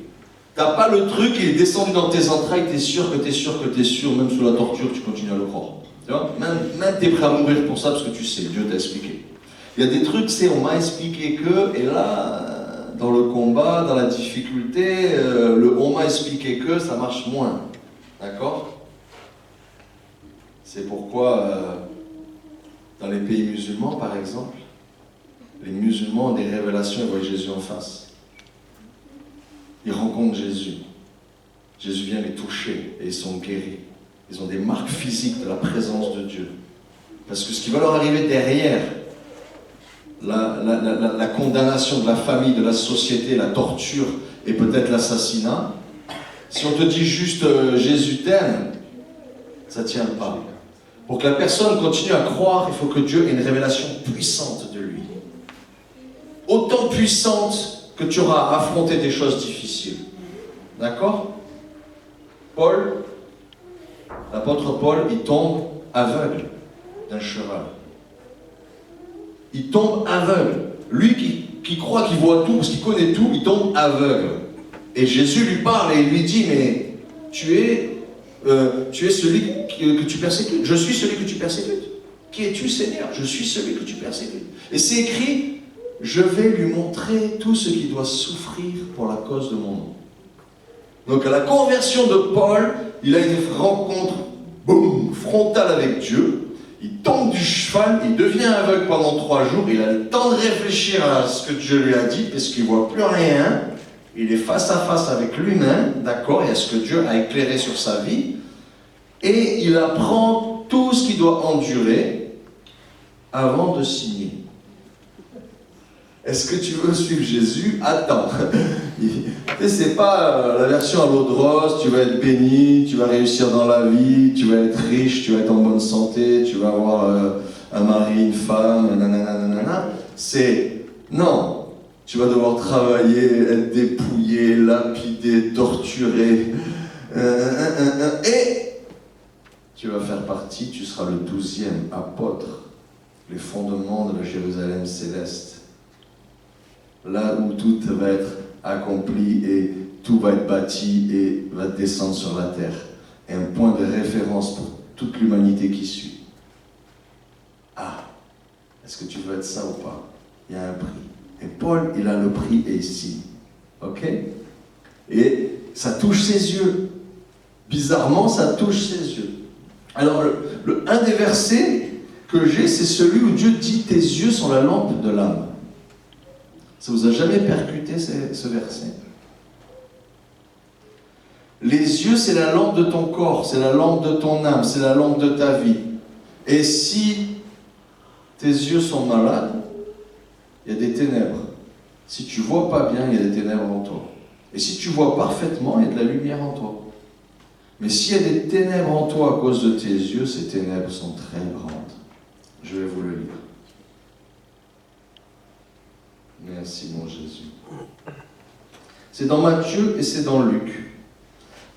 T'as pas le truc qui est descendu dans tes entrailles, t'es sûr, même sous la torture, tu continues à le croire. Tu vois, même t'es prêt à mourir pour ça parce que tu sais, Dieu t'a expliqué. Il y a des trucs, c'est on m'a expliqué que, et là, dans le combat, dans la difficulté, le on m'a expliqué que, ça marche moins. D'accord? C'est pourquoi, dans les pays musulmans, par exemple, les musulmans ont des révélations, ils voient Jésus en face. Ils rencontrent Jésus. Jésus vient les toucher et ils sont guéris. Ils ont des marques physiques de la présence de Dieu. Parce que ce qui va leur arriver derrière, la condamnation de la famille, de la société, la torture et peut-être l'assassinat, si on te dit juste Jésus t'aime, ça ne tient pas. Pour que la personne continue à croire, il faut que Dieu ait une révélation puissante de lui. Autant puissante que tu auras à affronter des choses difficiles. D'accord? Paul, l'apôtre Paul, il tombe aveugle d'un cheval. Il tombe aveugle. Lui qui croit qu'il voit tout, parce qu'il connaît tout, il tombe aveugle. Et Jésus lui parle et il lui dit, mais tu es celui que tu persécutes. Je suis celui que tu persécutes. Qui es-tu, Seigneur? Je suis celui que tu persécutes. Et c'est écrit je vais lui montrer tout ce qu'il doit souffrir pour la cause de mon nom. Donc à la conversion de Paul, il a une rencontre, boum, frontale avec Dieu. Il tombe du cheval, il devient aveugle pendant 3 jours, il a le temps de réfléchir à ce que Dieu lui a dit, parce qu'il ne voit plus rien. Il est face à face avec lui-même, d'accord, et à ce que Dieu a éclairé sur sa vie. Et il apprend tout ce qu'il doit endurer avant de signer. Est-ce que tu veux suivre Jésus? Attends. C'est pas la version à l'eau de rose, tu vas être béni, tu vas réussir dans la vie, tu vas être riche, tu vas être en bonne santé, tu vas avoir un mari, une femme, nanana. C'est non, tu vas devoir travailler, être dépouillé, lapidé, torturé, et tu vas faire partie, tu seras le 12e apôtre, les fondements de la Jérusalem céleste. Là où tout va être accompli et tout va être bâti et va descendre sur la terre. Et un point de référence pour toute l'humanité qui suit. Ah, est-ce que tu veux être ça ou pas? Il y a un prix. Et Paul, il a le prix et il signe. Ok? Et ça touche ses yeux. Bizarrement, ça touche ses yeux. Alors, un des versets que j'ai, c'est celui où Dieu dit « Tes yeux sont la lampe de l'âme ». Ça vous a jamais percuté ce verset? Les yeux, c'est la lampe de ton corps, c'est la lampe de ton âme, c'est la lampe de ta vie. Et si tes yeux sont malades, il y a des ténèbres. Si tu vois pas bien, il y a des ténèbres en toi. Et si tu vois parfaitement, il y a de la lumière en toi. Mais s'il y a des ténèbres en toi à cause de tes yeux, ces ténèbres sont très grandes. Je vais vous le lire. Merci mon Jésus. C'est dans Matthieu et c'est dans Luc.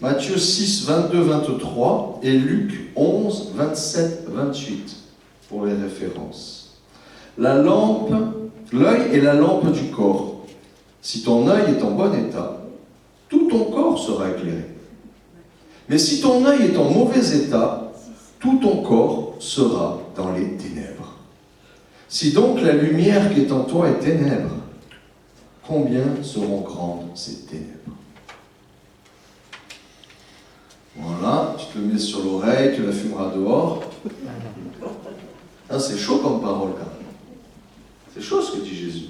Matthieu 6, 22, 23 et Luc 11, 27, 28 pour les références. L'œil est la lampe du corps. Si ton œil est en bon état, tout ton corps sera éclairé. Mais si ton œil est en mauvais état, tout ton corps sera dans les ténèbres. Si donc la lumière qui est en toi est ténèbres, combien seront grandes ces ténèbres? Voilà, tu te le mets sur l'oreille, tu la fumeras dehors. Ah, c'est chaud comme parole, quand même. C'est chaud ce que dit Jésus.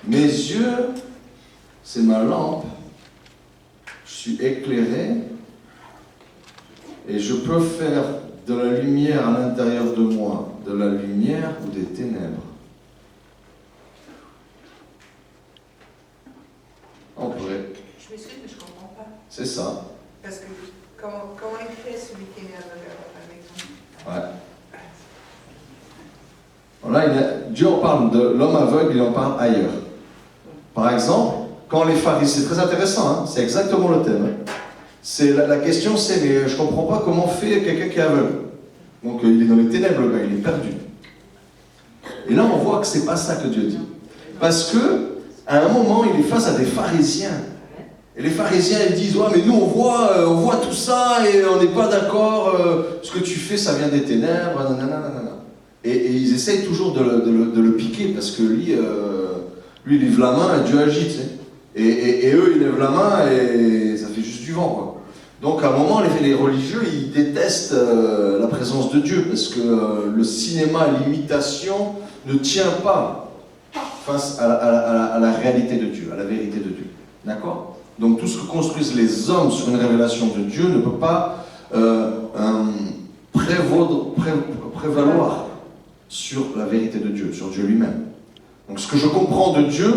Mes yeux, c'est ma lampe. Je suis éclairé et je peux faire de la lumière à l'intérieur de moi, de la lumière ou des ténèbres. On pourrait. Je m'excuse, mais je ne comprends pas. C'est ça. Parce que comment il fait celui qui est né avec nous? Ouais. Là, Dieu en parle de l'homme aveugle, il en parle ailleurs. Par exemple, quand les pharisiens, c'est très intéressant, hein, c'est exactement le thème. Hein. C'est, la question c'est, mais je ne comprends pas comment fait quelqu'un qui est aveugle. Donc il est dans les ténèbres, le gars, il est perdu. Et là, on voit que c'est pas ça que Dieu dit. Parce que, à un moment, il est face à des pharisiens. Et les pharisiens, ils disent, ouais, mais nous, on voit tout ça et on n'est pas d'accord, ce que tu fais, ça vient des ténèbres, nanana. Et ils essayent toujours de le piquer, parce que lui, il lève la main et Dieu agit, tu sais. Et eux, ils lèvent la main et ça fait juste du vent, quoi. Donc à un moment, les religieux, ils détestent la présence de Dieu, parce que le cinéma, l'imitation, ne tient pas face à la réalité de Dieu, à la vérité de Dieu. D'accord? Donc tout ce que construisent les hommes sur une révélation de Dieu ne peut pas prévaloir sur la vérité de Dieu, sur Dieu lui-même. Donc ce que je comprends de Dieu,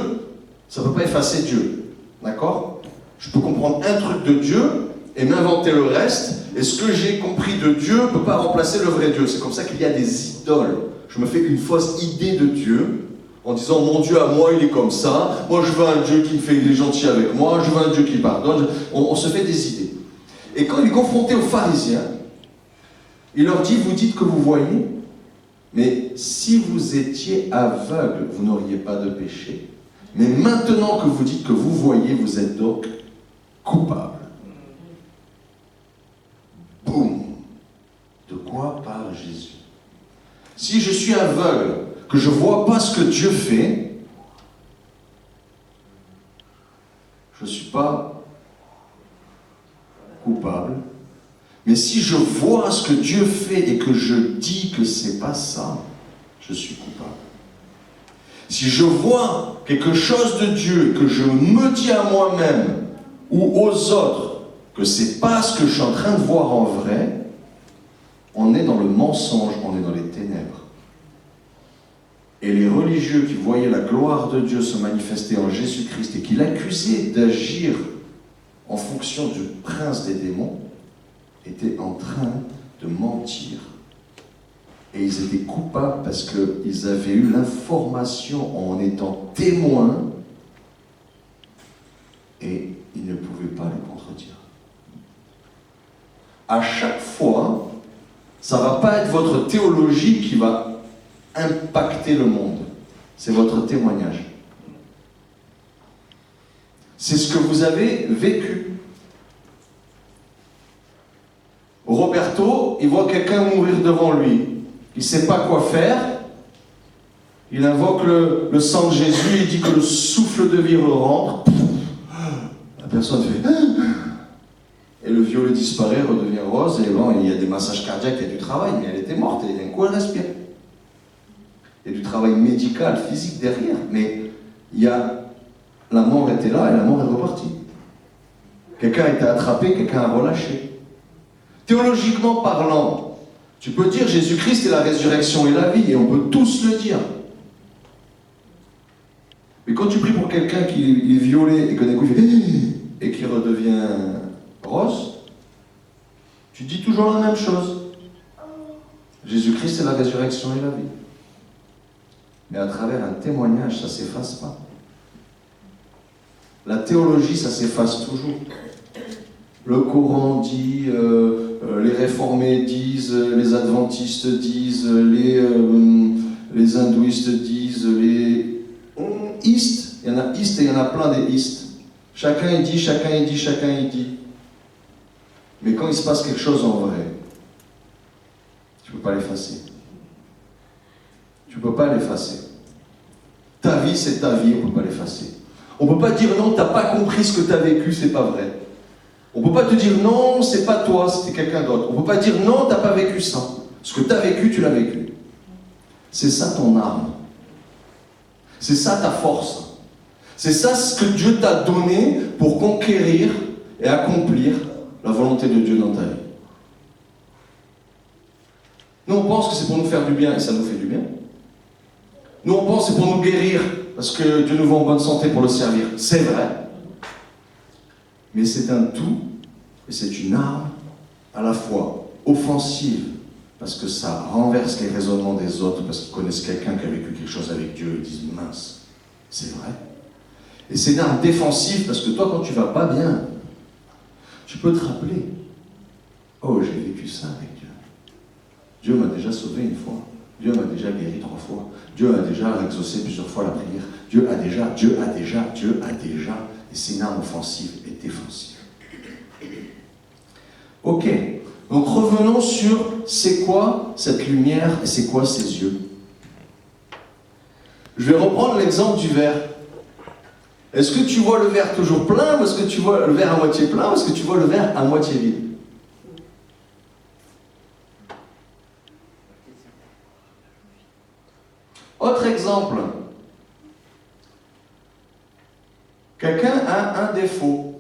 ça ne peut pas effacer Dieu. D'accord? Je peux comprendre un truc de Dieu et m'inventer le reste, et ce que j'ai compris de Dieu ne peut pas remplacer le vrai Dieu. C'est comme ça qu'il y a des idoles. Je me fais une fausse idée de Dieu, en disant, mon Dieu à moi, il est comme ça, moi je veux un Dieu qui me fait, il est gentil avec moi, je veux un Dieu qui pardonne, on se fait des idées. Et quand il est confronté aux pharisiens, il leur dit, vous dites que vous voyez, mais si vous étiez aveugle, vous n'auriez pas de péché. Mais maintenant que vous dites que vous voyez, vous êtes donc coupable. Boum! De quoi parle Jésus? Si je suis aveugle, que je ne vois pas ce que Dieu fait, Mais si je vois ce que Dieu fait et que je dis que c'est pas ça, je suis coupable. Si je vois quelque chose de Dieu que je me dis à moi-même ou aux autres que c'est pas ce que je suis en train de voir en vrai, on est dans le mensonge, on est dans les ténèbres. Et les religieux qui voyaient la gloire de Dieu se manifester en Jésus-Christ et qui l'accusaient d'agir en fonction du prince des démons, étaient en train de mentir. Et ils étaient coupables parce qu'ils avaient eu l'information en étant témoins et ils ne pouvaient pas le contredire. À chaque fois, ça ne va pas être votre théologie qui va impacter le monde. C'est votre témoignage. C'est ce que vous avez vécu. Roberto, il voit quelqu'un mourir devant lui. Il ne sait pas quoi faire. Il invoque le sang de Jésus, il dit que le souffle de vie le rentre. La personne fait... Et le violet disparaît, redevient rose, et bon, il y a des massages cardiaques, il y a du travail, mais elle était morte, et d'un coup elle respire. Il y a du travail médical, physique derrière, mais il y a... La mort était là, et la mort est repartie. Quelqu'un a été attrapé, quelqu'un a relâché. Théologiquement parlant, tu peux dire Jésus-Christ est la résurrection et la vie, et on peut tous le dire. Mais quand tu pries pour quelqu'un qui est violet et que d'un coup il fait et qui redevient rose, tu dis toujours la même chose. Jésus-Christ est la résurrection et la vie. Mais à travers un témoignage, ça ne s'efface pas. La théologie, ça s'efface toujours. Le Coran dit, les réformés disent, les adventistes disent, les hindouistes disent, les istes, il y en a istes et il y en a plein des istes. Chacun il dit, chacun il dit, chacun il dit. Mais quand il se passe quelque chose en vrai, tu ne peux pas l'effacer. Tu ne peux pas l'effacer. Ta vie, c'est ta vie, on ne peut pas l'effacer. On ne peut pas dire non, tu n'as pas compris ce que tu as vécu, c'est pas vrai. On ne peut pas te dire non, c'est pas toi, c'était quelqu'un d'autre. On ne peut pas dire non, tu n'as pas vécu ça. Ce que tu as vécu, tu l'as vécu. C'est ça ton arme. C'est ça ta force. C'est ça ce que Dieu t'a donné pour conquérir et accomplir la volonté de Dieu dans ta vie. Nous, on pense que c'est pour nous faire du bien et ça nous fait du bien. Nous, on pense que c'est pour nous guérir parce que Dieu nous voit en bonne santé pour le servir. C'est vrai. Mais c'est un tout et c'est une arme à la fois offensive parce que ça renverse les raisonnements des autres parce qu'ils connaissent quelqu'un qui a vécu quelque chose avec Dieu et ils disent mince, c'est vrai. Et c'est une arme défensive parce que toi, quand tu vas pas bien, tu peux te rappeler, oh, j'ai vécu ça avec Dieu. Dieu m'a déjà sauvé une fois. Dieu m'a déjà guéri 3 fois. Dieu a déjà exaucé plusieurs fois la prière. Dieu a déjà. Et c'est une arme offensive et défensive. Ok. Donc revenons sur c'est quoi cette lumière et c'est quoi ces yeux. Je vais reprendre l'exemple du verre. Est-ce que tu vois le verre toujours plein ou est-ce que tu vois le verre à moitié plein ou est-ce que tu vois le verre à moitié vide? Autre exemple. Quelqu'un a un défaut.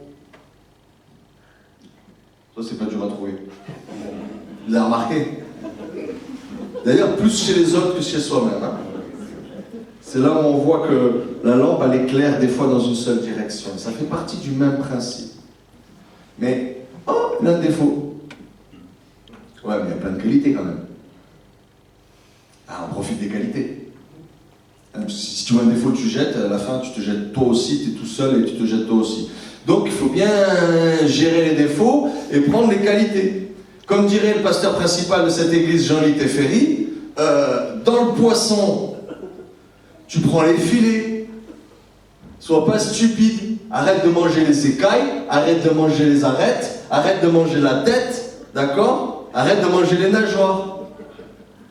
Ça, c'est pas dur à trouver. Vous avez remarqué? D'ailleurs, plus chez les autres que chez soi-même. Hein? C'est là où on voit que la lampe, elle éclaire des fois dans une seule direction. Ça fait partie du même principe. Mais, oh, il a un défaut. Ouais, mais il y a plein de qualités quand même. Ah, on profite des qualités. Si tu vois un défaut, tu jettes, à la fin, tu te jettes toi aussi, tu es tout seul et tu te jettes toi aussi. Donc, il faut bien gérer les défauts et prendre les qualités. Comme dirait le pasteur principal de cette église, Jean-Louis Teferi, dans le poisson, tu prends les filets. Sois pas stupide. Arrête de manger les écailles, arrête de manger les arêtes, arrête de manger la tête, d'accord? Arrête de manger les nageoires.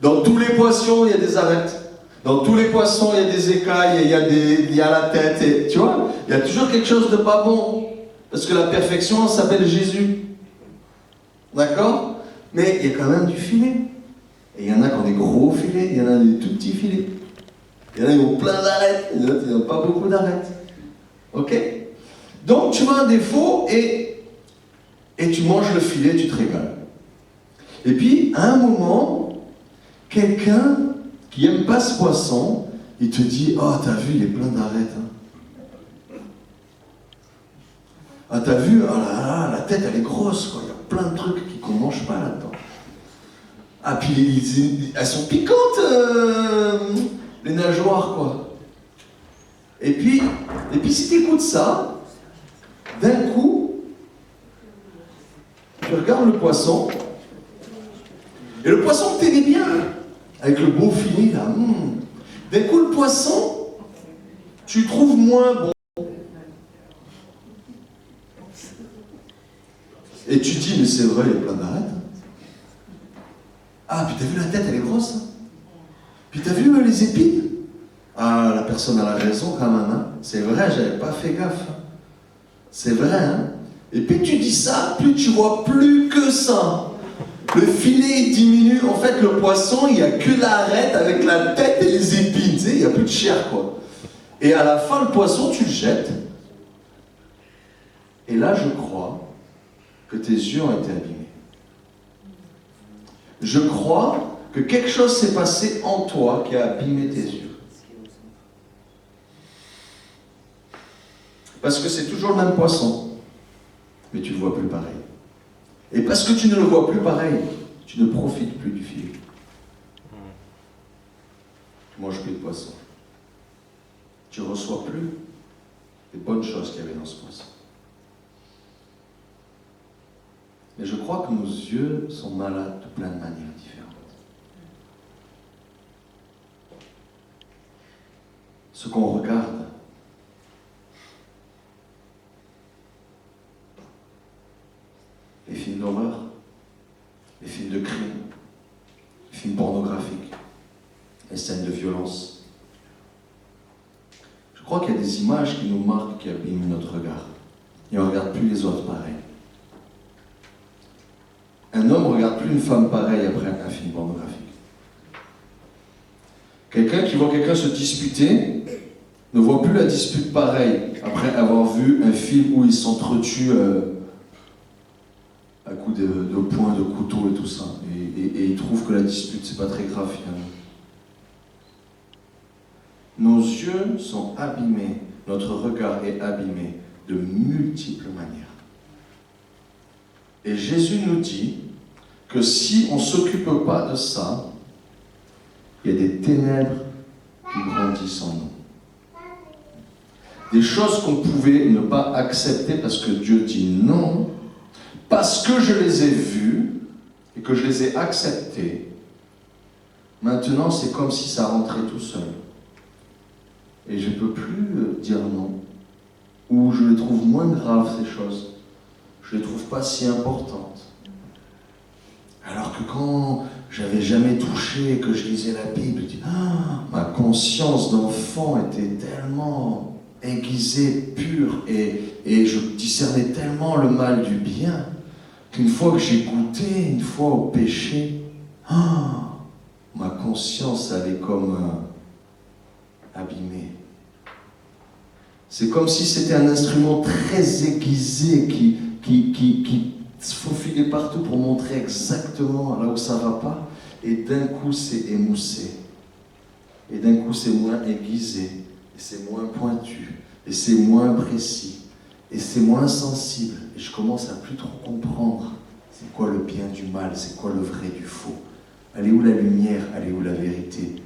Dans tous les poissons, il y a des arêtes. Dans tous les poissons, il y a des écailles, il y a la tête, et, tu vois, il y a toujours quelque chose de pas bon. Parce que la perfection, elle s'appelle Jésus. D'accord? Mais il y a quand même du filet. Et il y en a qui ont des gros filets, il y en a des tout petits filets. Il y en a qui ont plein d'arêtes, il y en a qui n'ont pas beaucoup d'arêtes. Ok? Donc tu as un défaut et tu manges le filet, tu te régales. Et puis, à un moment, quelqu'un qui n'aime pas ce poisson, il te dit « Oh, t'as vu, il est plein d'arêtes. Hein. Ah, t'as vu, oh là là, la tête, elle est grosse, quoi. Il y a plein de trucs qu'on ne mange pas là-dedans. Ah, puis elles sont piquantes, les nageoires, quoi. Et puis si tu écoutes ça, d'un coup, tu regardes le poisson, et le poisson que t'aimais bien, avec le beau filet, là, d'un coup, le poisson, tu le trouves moins bon. Et tu dis, mais c'est vrai, il y a plein d'arêtes. Ah, puis t'as vu la tête, elle est grosse. Hein. Puis t'as vu les épines. Ah, la personne a la raison quand même. Hein. C'est vrai, j'avais pas fait gaffe. Hein. C'est vrai. Hein. Et plus tu dis ça, plus tu vois plus que ça. Le filet diminue. En fait, le poisson, il n'y a que l'arête avec la tête et les épines. Tu sais, il n'y a plus de chair, quoi. Et à la fin, le poisson, tu le jettes. Et là, je crois que tes yeux ont été abîmés. Je crois que quelque chose s'est passé en toi qui a abîmé tes yeux. Parce que c'est toujours le même poisson, mais tu ne le vois plus pareil. Et parce que tu ne le vois plus pareil, tu ne profites plus du filet. Tu ne manges plus de poisson. Tu ne reçois plus les bonnes choses qu'il y avait dans ce poisson. Mais je crois que nos yeux sont malades de plein de manières différentes. Ce qu'on regarde, les films d'horreur, les films de crime, les films pornographiques, les scènes de violence. Je crois qu'il y a des images qui nous marquent, qui abîment notre regard. Et on ne regarde plus les autres pareils. Un homme ne regarde plus une femme pareille après un film pornographique. Quelqu'un qui voit quelqu'un se disputer ne voit plus la dispute pareille après avoir vu un film où ils s'entretuent à coups de poing, de couteau et tout ça. Et il trouve que la dispute, c'est pas très grave finalement. Nos yeux sont abîmés, notre regard est abîmé de multiples manières. Et Jésus nous dit que si on ne s'occupe pas de ça, il y a des ténèbres qui grandissent en nous. Des choses qu'on pouvait ne pas accepter parce que Dieu dit non, parce que je les ai vues et que je les ai acceptées. Maintenant, c'est comme si ça rentrait tout seul. Et je ne peux plus dire non. Ou je les trouve moins graves, ces choses. Je ne les trouve pas si importantes. Alors que quand j'avais jamais touché et que je lisais la Bible, je dis, ma conscience d'enfant était tellement aiguisée, pure, et je discernais tellement le mal du bien, qu'une fois que j'ai goûté, une fois au péché, ma conscience elle est comme abîmée. C'est comme si c'était un instrument très aiguisé qui se faufilait partout pour montrer exactement là où ça ne va pas, et d'un coup c'est émoussé, et d'un coup c'est moins aiguisé, et c'est moins pointu, et c'est moins précis, et c'est moins sensible, et je commence à plus trop comprendre c'est quoi le bien du mal, c'est quoi le vrai du faux, elle est où la lumière, elle est où la vérité,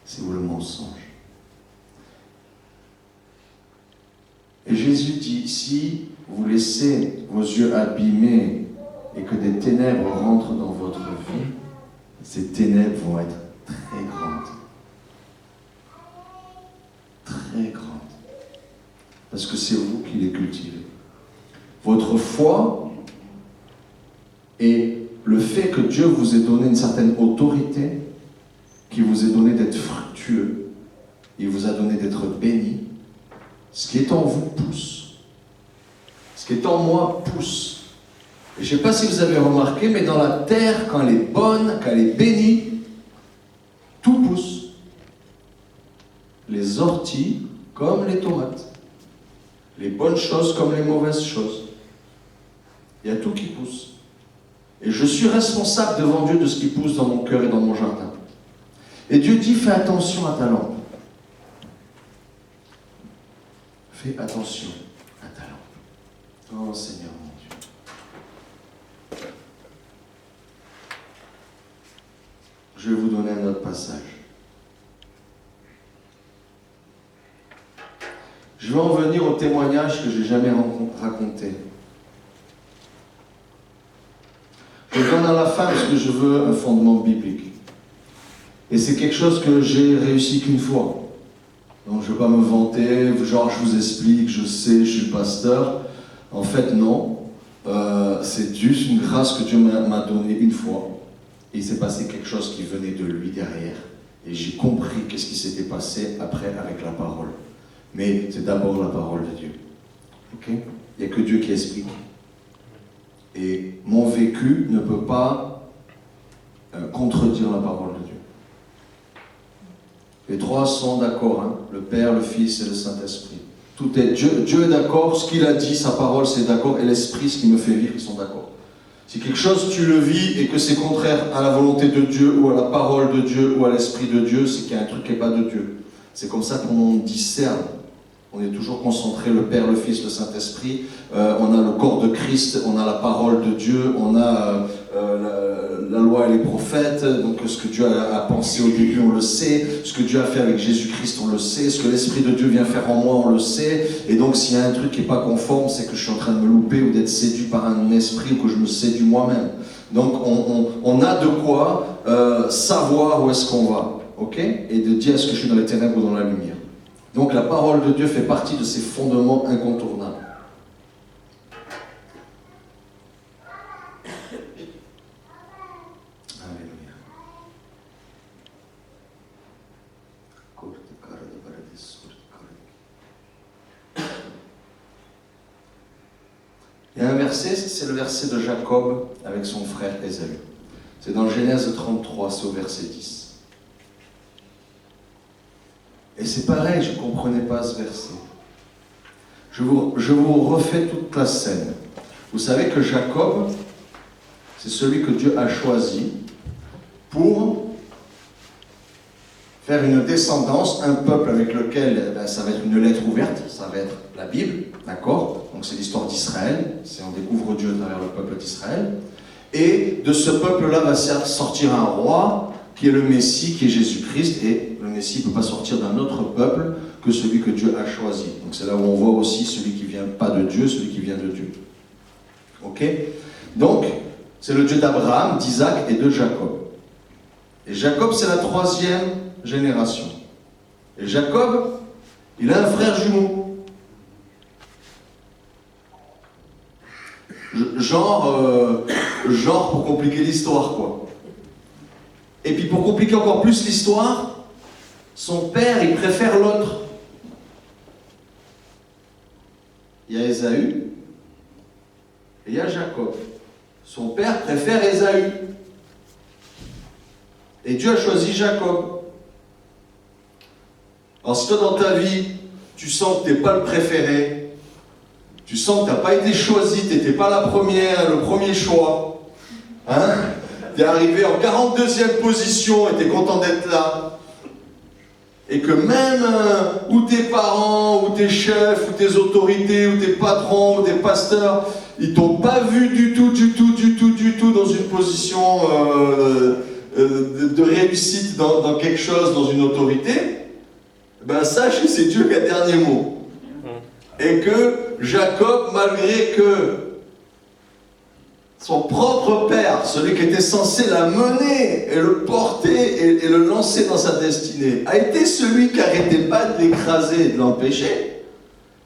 c'est où le mensonge. Et Jésus dit, si vous laissez vos yeux abîmés et que des ténèbres rentrent dans votre vie, ces ténèbres vont être très grandes. Très grandes. Parce que c'est vous qui les cultivez. Votre foi et le fait que Dieu vous ait donné une certaine autorité, qui vous ait donné d'être fructueux, il vous a donné d'être béni, ce qui est en vous pousse. Ce qui est en moi pousse. Et je ne sais pas si vous avez remarqué, mais dans la terre, quand elle est bonne, quand elle est bénie, tout pousse. Les orties comme les tomates. Les bonnes choses comme les mauvaises choses. Il y a tout qui pousse. Et je suis responsable devant Dieu de ce qui pousse dans mon cœur et dans mon jardin. Et Dieu dit, fais attention à ta lampe. Fais attention à ta lampe. Oh Seigneur mon Dieu. Je vais vous donner un autre passage. Je vais en venir au témoignage que je n'ai jamais raconté. Je donne à la fin parce que je veux un fondement biblique. Et c'est quelque chose que j'ai réussi qu'une fois. Donc je ne vais pas me vanter, genre je vous explique, je sais, je suis pasteur. En fait non, c'est juste une grâce que Dieu m'a donnée une fois. Et il s'est passé quelque chose qui venait de lui derrière. Et j'ai compris qu'est-ce qui s'était passé après avec la parole. Mais c'est d'abord la parole de Dieu. Ok ? Il n'y a que Dieu qui explique. Et mon vécu ne peut pas contredire la parole de Dieu. Les trois sont d'accord, hein? Le Père, le Fils et le Saint-Esprit. Tout est Dieu est d'accord, ce qu'il a dit, sa parole c'est d'accord, et l'Esprit, ce qui me fait vivre, ils sont d'accord. Si quelque chose tu le vis et que c'est contraire à la volonté de Dieu ou à la parole de Dieu ou à l'Esprit de Dieu, c'est qu'il y a un truc qui n'est pas de Dieu. C'est comme ça qu'on discerne. On est toujours concentré, le Père, le Fils, le Saint-Esprit. On a le corps de Christ, on a la parole de Dieu, on a la loi et les prophètes. Donc ce que Dieu a pensé au début, on le sait. Ce que Dieu a fait avec Jésus-Christ, on le sait. Ce que l'Esprit de Dieu vient faire en moi, on le sait. Et donc s'il y a un truc qui n'est pas conforme, c'est que je suis en train de me louper ou d'être séduit par un esprit ou que je me séduis moi-même. Donc on a de quoi savoir où est-ce qu'on va. Ok ? Et de dire est-ce que je suis dans les ténèbres ou dans la lumière. Donc la parole de Dieu fait partie de ces fondements incontournables. Alléluia. Il y a un verset, c'est le verset de Jacob avec son frère Ésaü. C'est dans Genèse 33, c'est au verset 10. Et c'est pareil, je ne comprenais pas ce verset. Je vous refais toute la scène. Vous savez que Jacob, c'est celui que Dieu a choisi pour faire une descendance, un peuple avec lequel ça va être une lettre ouverte, ça va être la Bible, d'accord ? Donc c'est l'histoire d'Israël, on découvre Dieu à travers le peuple d'Israël. Et de ce peuple-là va sortir un roi, qui est le Messie, qui est Jésus-Christ, et le Messie ne peut pas sortir d'un autre peuple que celui que Dieu a choisi. Donc c'est là où on voit aussi celui qui vient pas de Dieu, celui qui vient de Dieu. Ok ? Donc, c'est le Dieu d'Abraham, d'Isaac et de Jacob. Et Jacob, c'est la 3e génération. Et Jacob, il a un frère jumeau. Genre pour compliquer l'histoire, quoi. Et puis pour compliquer encore plus l'histoire, son père, il préfère l'autre. Il y a Ésaü et il y a Jacob. Son père préfère Ésaü. Et Dieu a choisi Jacob. Alors si toi dans ta vie, tu sens que tu n'es pas le préféré, tu sens que tu n'as pas été choisi, tu n'étais pas le premier choix, hein? Tu es arrivé en 42e position et tu es content d'être là. Et que même ou tes parents, ou tes chefs, ou tes autorités, ou tes patrons, ou tes pasteurs, ils t'ont pas vu du tout dans une position de réussite dans quelque chose, dans une autorité, ben sache que c'est Dieu qui a le dernier mot. Et que Jacob, malgré que son propre père, celui qui était censé la mener et le porter et le lancer dans sa destinée, a été celui qui n'arrêtait pas de l'écraser et de l'empêcher,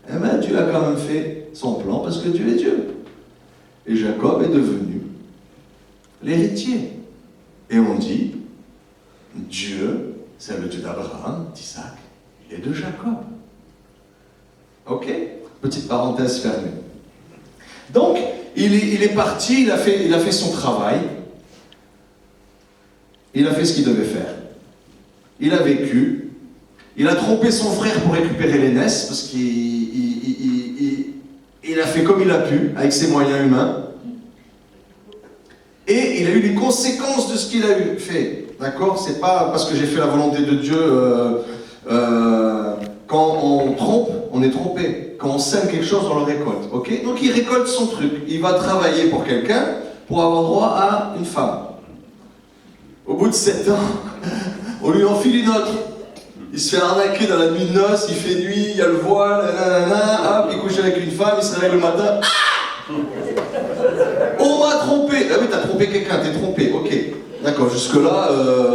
eh bien Dieu a quand même fait son plan parce que Dieu est Dieu. Et Jacob est devenu l'héritier. Et on dit, Dieu, c'est le Dieu d'Abraham, d'Isaac et de Jacob. Ok ? Petite parenthèse fermée. Donc, il est parti, il a fait son travail. Il a fait ce qu'il devait faire. Il a vécu. Il a trompé son frère pour récupérer l'aînesse, parce qu'il a fait comme il a pu, avec ses moyens humains. Et il a eu les conséquences de ce qu'il a fait. D'accord? C'est pas parce que j'ai fait la volonté de Dieu. Quand on trompe, on est trompé. Quand on sème quelque chose, on le récolte. Ok? Donc il récolte son truc. Il va travailler pour quelqu'un pour avoir droit à une femme. Au bout de 7 ans, on lui enfile une autre. Il se fait arnaquer dans la nuit de noces, il fait nuit, il y a le voile, hop, il couche avec une femme, il se réveille le matin. Ah, on m'a trompé. Ah oui, t'as trompé quelqu'un, t'es trompé, ok. D'accord, jusque-là,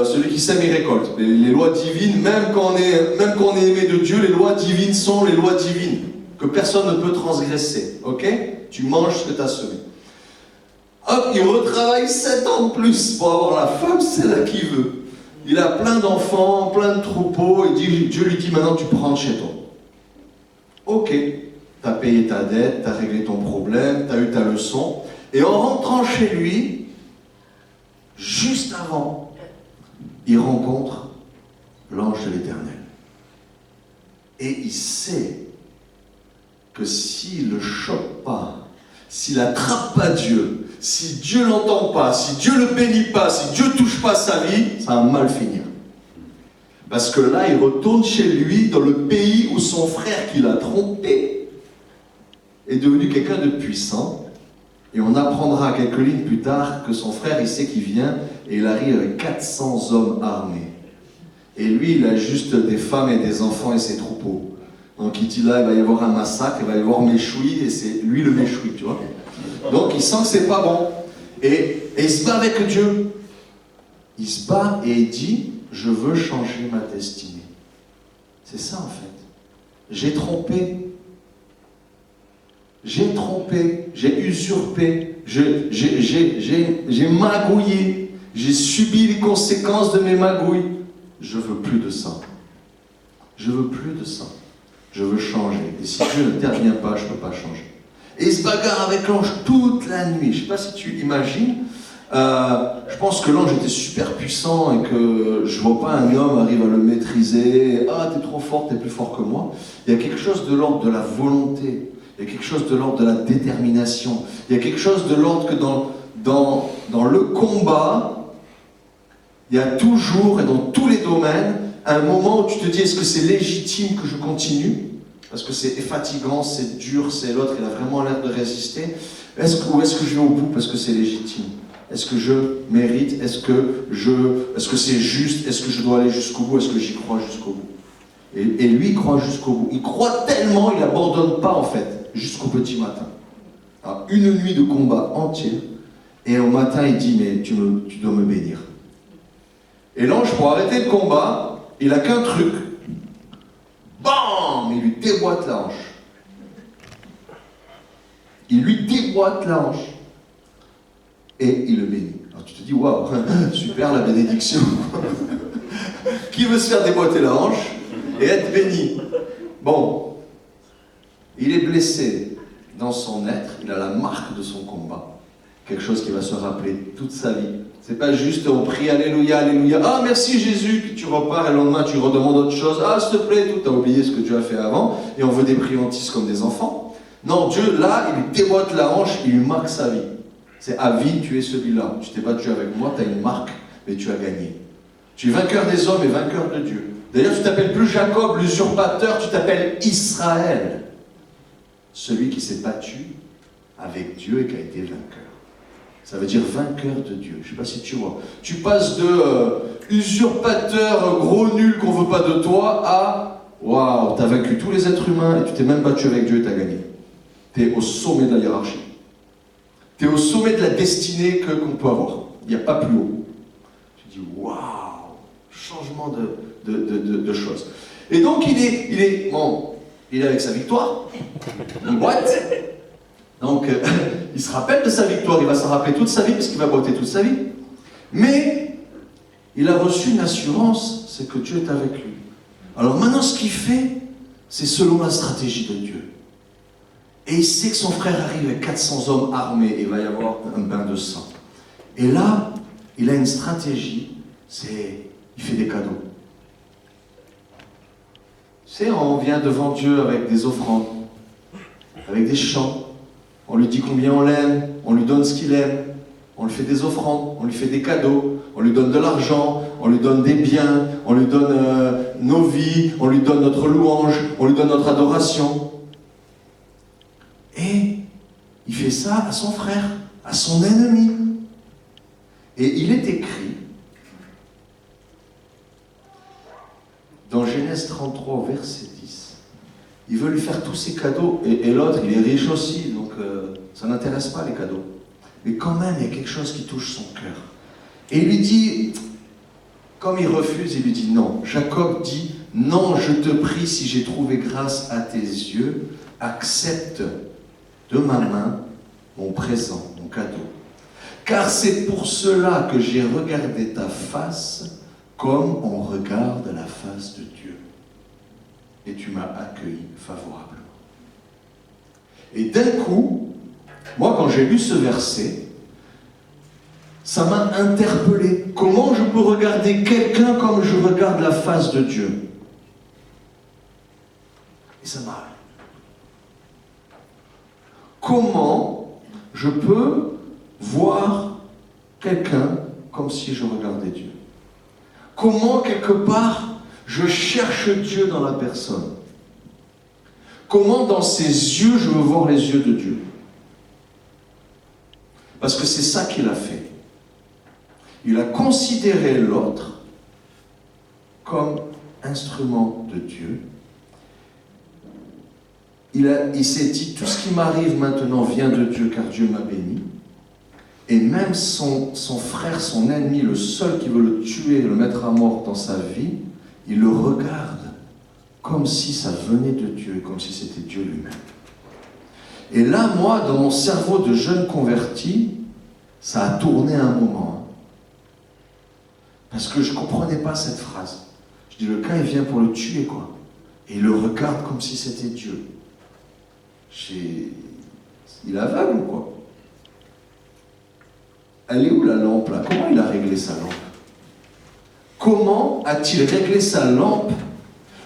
celui qui sème, il récolte. Les lois divines, même quand on est aimé de Dieu, les lois divines sont les lois divines, que personne ne peut transgresser, ok? Tu manges ce que tu as semé. Hop, il retravaille 7 ans de plus pour avoir la femme, c'est là qu'il veut. Il a plein d'enfants, plein de troupeaux, et Dieu lui dit maintenant tu prends chez toi. Ok, t'as payé ta dette, t'as réglé ton problème, t'as eu ta leçon, et en rentrant chez lui, juste avant, il rencontre l'ange de l'Éternel. Et il sait que s'il ne le chope pas, s'il n'attrape pas Dieu, si Dieu l'entend pas, si Dieu le bénit pas, si Dieu touche pas sa vie, ça va mal finir. Parce que là, il retourne chez lui, dans le pays où son frère qui l'a trompé est devenu quelqu'un de puissant. Et on apprendra quelques lignes plus tard que son frère, il sait qu'il vient et il arrive avec 400 hommes armés. Et lui, il a juste des femmes et des enfants et ses troupeaux. Donc il dit là, il va y avoir un massacre, il va y avoir Méchoui, et c'est lui le Méchoui, tu vois. Donc il sent que c'est pas bon. Et il se bat avec Dieu. Il se bat et il dit, je veux changer ma destinée. C'est ça en fait. J'ai trompé. J'ai trompé, j'ai usurpé, j'ai magouillé, j'ai subi les conséquences de mes magouilles. Je veux plus de ça. Je veux plus de ça. Je veux changer. Et si Dieu n'intervient pas, je ne peux pas changer. Et il se bagarre avec l'ange toute la nuit. Je ne sais pas si tu imagines. Je pense que l'ange était super puissant et que je ne vois pas un homme arriver à le maîtriser. Ah, t'es trop fort, t'es plus fort que moi. Il y a quelque chose de l'ordre de la volonté. Il y a quelque chose de l'ordre de la détermination. Il y a quelque chose de l'ordre que dans le combat, il y a toujours et dans tous les domaines un moment où tu te dis est-ce que c'est légitime que je continue? Parce que c'est fatigant, c'est dur, c'est l'autre, il a vraiment l'air de résister. Ou est-ce que je vais au bout parce que c'est légitime? Est-ce que je mérite? Est-ce que c'est juste? Est-ce que je dois aller jusqu'au bout? Est-ce que j'y crois jusqu'au bout? Et lui, il croit jusqu'au bout. Il croit tellement, il n'abandonne pas en fait, jusqu'au petit matin. Alors, une nuit de combat entière, et au matin, il dit, mais tu dois me bénir. Et l'ange, pour arrêter le combat, il n'a qu'un truc. Bam! Il lui déboîte la hanche. Il lui déboîte la hanche. Et il le bénit. Alors tu te dis, waouh, super la bénédiction. Qui veut se faire déboîter la hanche et être béni? Bon, il est blessé dans son être, il a la marque de son combat. Quelque chose qui va se rappeler toute sa vie. C'est pas juste on prie Alléluia, Alléluia, ah merci Jésus, puis tu repars et le lendemain tu redemandes autre chose, ah s'il te plaît, tout, t'as oublié ce que Dieu a fait avant, et on veut des priantises comme des enfants. Non, Dieu là, il lui déboîte la hanche, il lui marque sa vie. C'est à vie, tu es celui-là. Tu t'es battu avec moi, tu as une marque, mais tu as gagné. Tu es vainqueur des hommes et vainqueur de Dieu. D'ailleurs, tu t'appelles plus Jacob, l'usurpateur, tu t'appelles Israël. Celui qui s'est battu avec Dieu et qui a été vainqueur. Ça veut dire vainqueur de Dieu. Je ne sais pas si tu vois. Tu passes de usurpateur gros nul qu'on ne veut pas de toi à waouh, tu as vaincu tous les êtres humains et tu t'es même battu avec Dieu et tu as gagné. Tu es au sommet de la hiérarchie. Tu es au sommet de la destinée qu'on peut avoir. Il n'y a pas plus haut. Tu dis waouh, changement de choses. Et donc il est avec sa victoire, une boîte. Donc il se rappelle de sa victoire, il va s'en rappeler toute sa vie parce qu'il va boiter toute sa vie. Mais il a reçu une assurance, c'est que Dieu est avec lui. Alors maintenant ce qu'il fait, c'est selon la stratégie de Dieu. Et il sait que son frère arrive avec 400 hommes armés et il va y avoir un bain de sang. Et là, il a une stratégie, il fait des cadeaux. Tu sais, on vient devant Dieu avec des offrandes, avec des chants. On lui dit combien on l'aime, on lui donne ce qu'il aime, on lui fait des offrandes, on lui fait des cadeaux, on lui donne de l'argent, on lui donne des biens, on lui donne nos vies, on lui donne notre louange, on lui donne notre adoration. Et il fait ça à son frère, à son ennemi. Et il est écrit dans Genèse 33 au verset 10, il veut lui faire tous ses cadeaux, et l'autre il est riche aussi, donc ça n'intéresse pas les cadeaux. Mais quand même, il y a quelque chose qui touche son cœur. Et il lui dit, comme il refuse, il lui dit non. Jacob dit, non, je te prie, si j'ai trouvé grâce à tes yeux, accepte de ma main mon présent, mon cadeau. Car c'est pour cela que j'ai regardé ta face comme on regarde la face de Dieu. Et tu m'as accueilli favorablement. Et d'un coup, moi quand j'ai lu ce verset, ça m'a interpellé. Comment je peux regarder quelqu'un comme je regarde la face de Dieu? Et ça m'a... Comment je peux voir quelqu'un comme si je regardais Dieu? Comment, quelque part, je cherche Dieu dans la personne? Comment, dans ses yeux, je veux voir les yeux de Dieu? Parce que c'est ça qu'il a fait. Il a considéré l'autre comme instrument de Dieu. Il s'est dit, tout ce qui m'arrive maintenant vient de Dieu, car Dieu m'a béni. Et même son frère, son ennemi, le seul qui veut le tuer, le mettre à mort dans sa vie, il le regarde comme si ça venait de Dieu, comme si c'était Dieu lui-même. Et là, moi, dans mon cerveau de jeune converti, ça a tourné un moment. Parce que je ne comprenais pas cette phrase. Je dis, le gars, il vient pour le tuer, quoi. Et il le regarde comme si c'était Dieu. Il est aveugle ou quoi? Elle est où la lampe là? Comment il a réglé sa lampe? Comment a-t-il réglé sa lampe?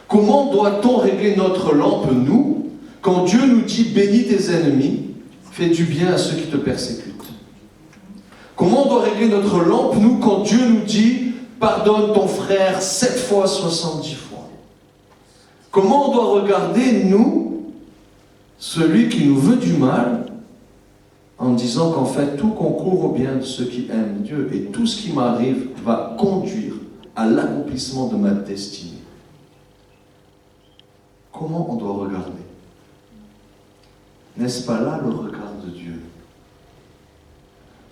Comment doit-on régler notre lampe, nous, quand Dieu nous dit bénis tes ennemis, fais du bien à ceux qui te persécutent? Comment on doit régler notre lampe, nous, quand Dieu nous dit pardonne ton frère 7 fois, 70 fois? Comment on doit regarder, nous, celui qui nous veut du mal, en disant qu'en fait, tout concourt au bien de ceux qui aiment Dieu, et tout ce qui m'arrive va conduire à l'accomplissement de ma destinée? Comment on doit regarder? N'est-ce pas là le regard de Dieu?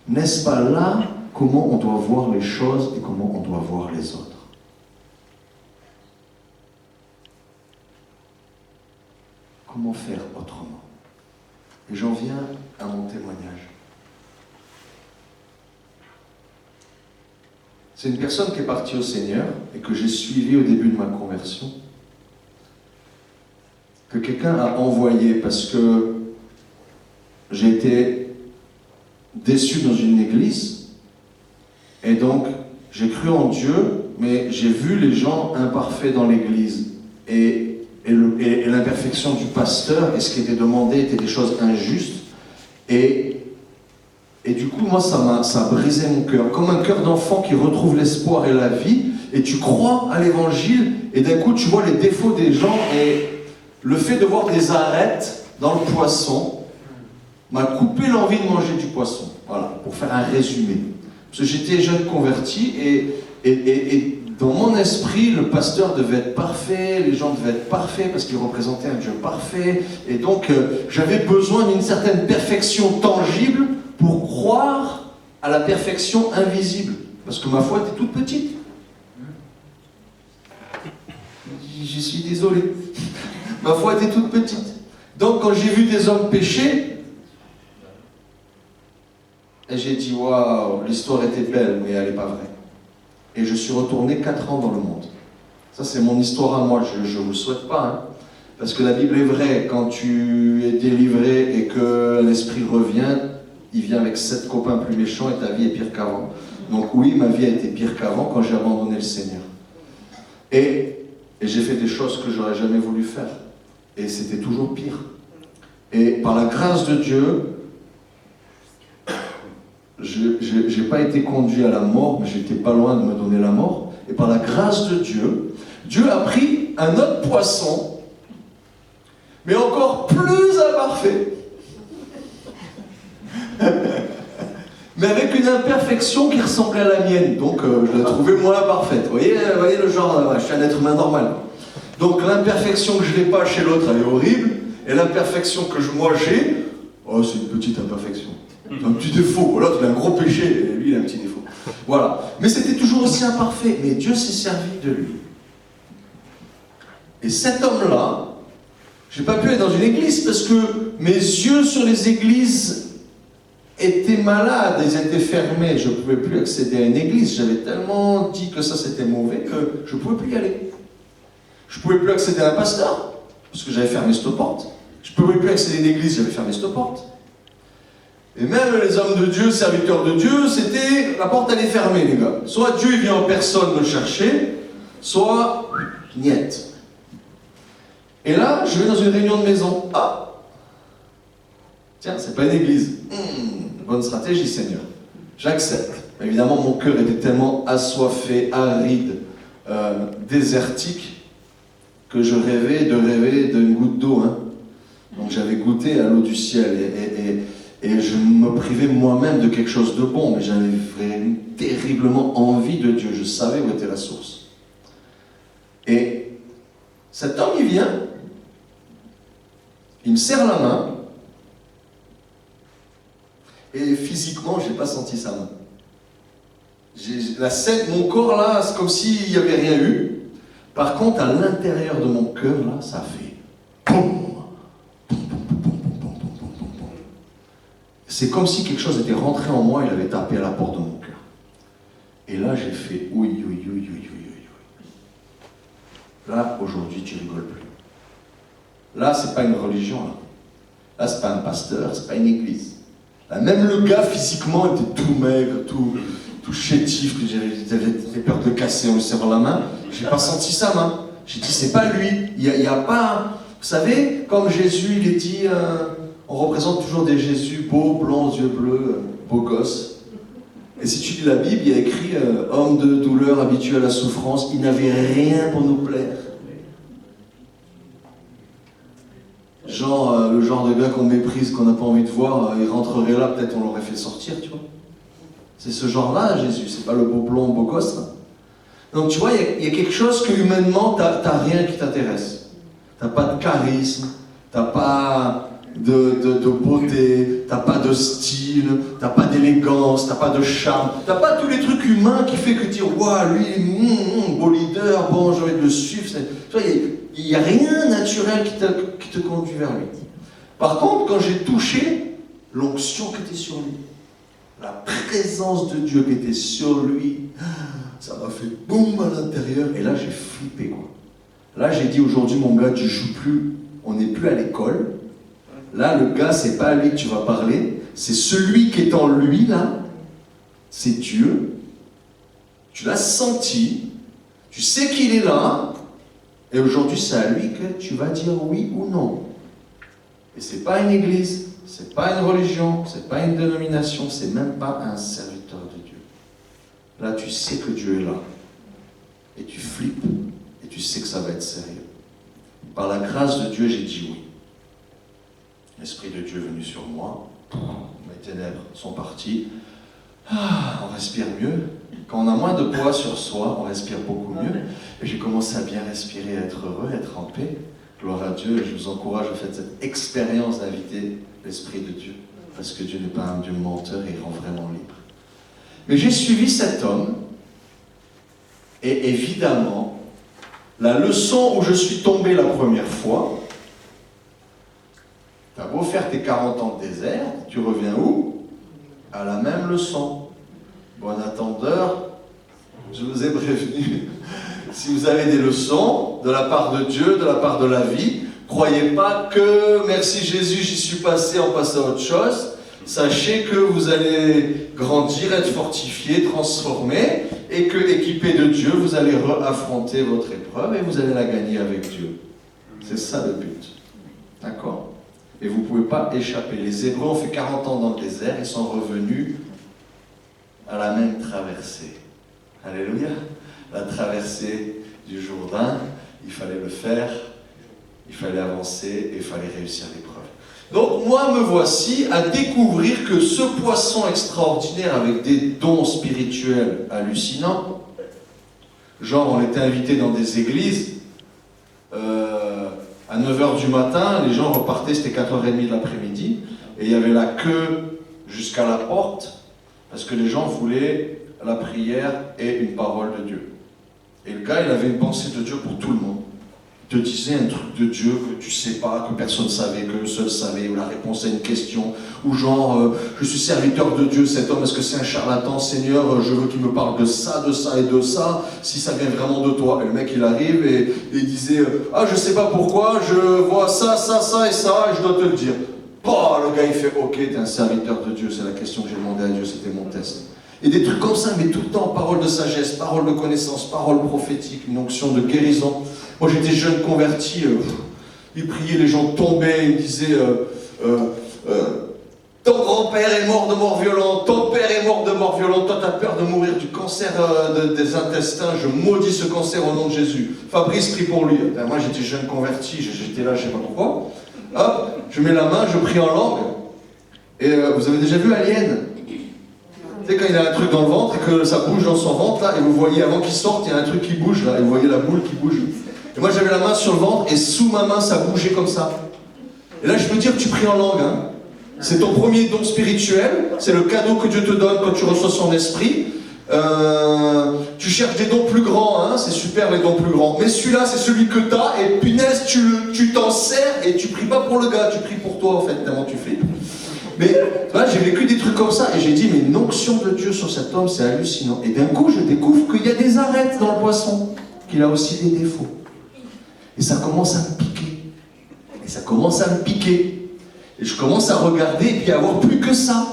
N'est-ce pas là comment on doit voir les choses et comment on doit voir les autres? Comment faire autrement? Et j'en viens à mon témoignage. C'est une personne qui est partie au Seigneur et que j'ai suivi au début de ma conversion, que quelqu'un a envoyé parce que j'ai été déçu dans une église et donc j'ai cru en Dieu, mais j'ai vu les gens imparfaits dans l'église et l'imperfection du pasteur et ce qui était demandé étaient des choses injustes et du coup moi ça a brisé mon cœur, comme un cœur d'enfant qui retrouve l'espoir et la vie, et tu crois à l'évangile et d'un coup tu vois les défauts des gens, et le fait de voir des arêtes dans le poisson m'a coupé l'envie de manger du poisson. Voilà, pour faire un résumé. Parce que j'étais jeune converti et dans mon esprit, le pasteur devait être parfait, les gens devaient être parfaits parce qu'ils représentaient un Dieu parfait. Et donc, j'avais besoin d'une certaine perfection tangible pour croire à la perfection invisible. Parce que ma foi était toute petite. Je suis désolé. Ma foi était toute petite. Donc, quand j'ai vu des hommes pécher, et j'ai dit, waouh, l'histoire était belle, mais elle n'est pas vraie. Et je suis retourné 4 ans dans le monde. Ça, c'est mon histoire à moi, je ne vous le souhaite pas. Hein. Parce que la Bible est vraie, quand tu es délivré et que l'esprit revient, il vient avec 7 copains plus méchants et ta vie est pire qu'avant. Donc oui, ma vie a été pire qu'avant quand j'ai abandonné le Seigneur. Et j'ai fait des choses que j'aurais jamais voulu faire. Et c'était toujours pire. Et par la grâce de Dieu, je n'ai pas été conduit à la mort, mais j'étais pas loin de me donner la mort. Et par la grâce de Dieu, Dieu a pris un autre poisson, mais encore plus imparfait. Mais avec une imperfection qui ressemblait à la mienne. Donc je l'ai trouvée moins parfaite. Vous voyez le genre, je suis un être humain normal. Donc l'imperfection que je n'ai pas chez l'autre, elle est horrible. Et l'imperfection que moi j'ai, oh, c'est une petite imperfection. C'est un petit défaut. L'autre, il a un gros péché, et lui, il a un petit défaut. Voilà. Mais c'était toujours aussi imparfait. Mais Dieu s'est servi de lui. Et cet homme-là, je n'ai pas pu être dans une église parce que mes yeux sur les églises étaient malades, ils étaient fermés. Je ne pouvais plus accéder à une église. J'avais tellement dit que ça c'était mauvais que je ne pouvais plus y aller. Je ne pouvais plus accéder à un pasteur parce que j'avais fermé cette porte. Je ne pouvais plus accéder à une église, j'avais fermé cette porte. Et même les hommes de Dieu, serviteurs de Dieu, c'était la porte elle est fermée, les gars. Soit Dieu il vient en personne me chercher, soit niet. Et là, je vais dans une réunion de maison. Ah, tiens, c'est pas une église. Bonne stratégie, Seigneur. J'accepte. Évidemment, mon cœur était tellement assoiffé, aride, désertique, que je rêvais d'une goutte d'eau. Hein. Donc j'avais goûté à l'eau du ciel et je me privais moi-même de quelque chose de bon, mais j'avais vraiment terriblement envie de Dieu. Je savais où était la source. Et cet homme, il vient, il me serre la main, et physiquement, je n'ai pas senti sa main. La scène, mon corps là, c'est comme s'il n'y avait rien eu. Par contre, à l'intérieur de mon cœur, là, ça fait boum. C'est comme si quelque chose était rentré en moi, il avait tapé à la porte de mon cœur. Et là, j'ai fait oui. Là, aujourd'hui, tu rigoles plus. Là, c'est pas une religion, là. Là, c'est pas un pasteur, c'est pas une église. Là, même le gars, physiquement, était tout maigre, tout chétif, que j'avais peur de le casser en lui serrant la main. J'ai pas senti sa main. J'ai dit, c'est pas lui. Il y a pas... Vous savez, comme Jésus, il est dit... on représente toujours des Jésus beaux, blancs, yeux bleus, beaux gosses. Et si tu lis la Bible, il y a écrit « Homme de douleur, habitué à la souffrance, il n'avait rien pour nous plaire. » Genre, le genre de gars qu'on méprise, qu'on n'a pas envie de voir, il rentrerait là, peut-être on l'aurait fait sortir, tu vois. C'est ce genre-là, Jésus, c'est pas le beau blond, beau gosse, là. Donc tu vois, il y a quelque chose que humainement, t'as rien qui t'intéresse. T'as pas de charisme, t'as pas de beauté, t'as pas de style, t'as pas d'élégance, t'as pas de charme, t'as pas tous les trucs humains qui fait que tu dis « Waouh, lui, beau leader, bon, j'ai envie de le suivre. » Tu vois, il n'y a rien naturel qui te conduit vers lui. Par contre, quand j'ai touché l'onction qui était sur lui, la présence de Dieu qui était sur lui, ça m'a fait boum à l'intérieur, et là j'ai flippé, quoi. Là j'ai dit aujourd'hui, mon gars, tu joues plus, on n'est plus à l'école. Là, le gars, c'est pas à lui que tu vas parler, c'est celui qui est en lui, là, c'est Dieu. Tu l'as senti, tu sais qu'il est là, et aujourd'hui, c'est à lui que tu vas dire oui ou non. Et c'est pas une église, c'est pas une religion, c'est pas une dénomination, c'est même pas un serviteur de Dieu. Là, tu sais que Dieu est là, et tu flippes, et tu sais que ça va être sérieux. Par la grâce de Dieu, j'ai dit oui. L'Esprit de Dieu est venu sur moi, mes ténèbres sont parties, on respire mieux. Quand on a moins de poids sur soi, on respire beaucoup mieux. Et j'ai commencé à bien respirer, à être heureux, à être en paix. Gloire à Dieu, et je vous encourage à faire cette expérience d'inviter l'Esprit de Dieu, parce que Dieu n'est pas un Dieu menteur et il rend vraiment libre. Mais j'ai suivi cet homme, et évidemment, la leçon où je suis tombé la première fois, t'as beau faire tes 40 ans de désert, tu reviens où? À la même leçon. Bon attendeur, je vous ai prévenu, Si vous avez des leçons de la part de Dieu, de la part de la vie, croyez pas que merci Jésus, j'y suis passé, on passe à autre chose. Sachez que vous allez grandir, être fortifié, transformé, et que, équipé de Dieu, vous allez affronter votre épreuve et vous allez la gagner avec Dieu. C'est ça le but. D'accord? Et vous ne pouvez pas échapper. Les Hébreux ont fait 40 ans dans le désert et sont revenus à la même traversée. Alléluia. La traversée du Jourdain, il fallait le faire, il fallait avancer et il fallait réussir l'épreuve. Donc moi me voici à découvrir que ce poisson extraordinaire avec des dons spirituels hallucinants, genre on était invité dans des églises, à 9h du matin, les gens repartaient, c'était 4h30 de l'après-midi, et il y avait la queue jusqu'à la porte, parce que les gens voulaient la prière et une parole de Dieu. Et le gars, il avait une pensée de Dieu pour tout le monde. Il te disait un truc de Dieu que tu sais pas, que personne ne savait, que le seul savait, ou la réponse à une question, ou genre, je suis serviteur de Dieu, cet homme, est-ce que c'est un charlatan, Seigneur, je veux qu'il me parle de ça et de ça, si ça vient vraiment de toi. Et le mec, il arrive et il disait, ah, je sais pas pourquoi, je vois ça et ça, et je dois te le dire. Bah, le gars, il fait, ok, t'es un serviteur de Dieu, c'est la question que j'ai demandé à Dieu, c'était mon test. Et des trucs comme ça, mais tout le temps, parole de sagesse, parole de connaissance, parole prophétique, une onction de guérison. Moi j'étais jeune converti, il priait, les gens tombaient, il disait ton grand-père est mort de mort violente, ton père est mort de mort violente, toi t'as peur de mourir du cancer des intestins, je maudis ce cancer au nom de Jésus. Fabrice prie pour lui. Moi j'étais jeune converti, j'étais là, je sais pas pourquoi. Hop, je mets la main, je prie en langue. Et vous avez déjà vu Alien? Tu sais, quand il a un truc dans le ventre et que ça bouge dans son ventre, là, et vous voyez, avant qu'il sorte, il y a un truc qui bouge, là, et vous voyez la boule qui bouge. Et moi, j'avais la main sur le ventre, et sous ma main, ça bougeait comme ça. Et là, je peux dire que tu pries en langue, hein. C'est ton premier don spirituel, c'est le cadeau que Dieu te donne quand tu reçois son esprit. Tu cherches des dons plus grands, hein, c'est super les dons plus grands. Mais celui-là, c'est celui que tu as, et punaise, tu t'en sers, et tu pries pas pour le gars, tu pries pour toi, en fait, tellement tu flippes. Mais là, j'ai vécu des trucs comme ça et j'ai dit, mais une onction de Dieu sur cet homme, c'est hallucinant. Et d'un coup, je découvre qu'il y a des arêtes dans le poisson, qu'il a aussi des défauts. Et ça commence à me piquer. Et ça commence à me piquer. Et je commence à regarder et puis à voir plus que ça.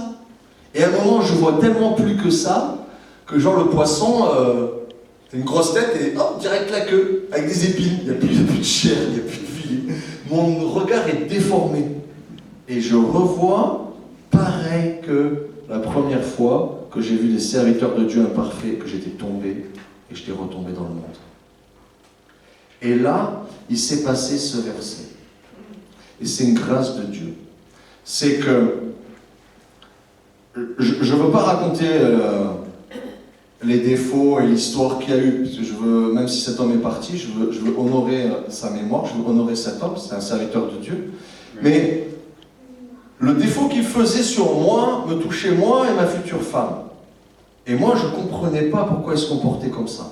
Et à un moment, je vois tellement plus que ça, que genre le poisson, c'est une grosse tête et hop, direct la queue, avec des épines. Il n'y a plus de chair, il n'y a plus de filet. Mon regard est déformé. Et je revois pareil que la première fois que j'ai vu des serviteurs de Dieu imparfaits, que j'étais tombé et j'étais retombé dans le monde. Et là, il s'est passé ce verset. Et c'est une grâce de Dieu. C'est que je ne veux pas raconter les défauts et l'histoire qu'il y a eu, parce que je veux, même si cet homme est parti, je veux honorer sa mémoire, je veux honorer cet homme, c'est un serviteur de Dieu. Mais le défaut qu'il faisait sur moi me touchait moi et ma future femme. Et moi, je ne comprenais pas pourquoi il se comportait comme ça.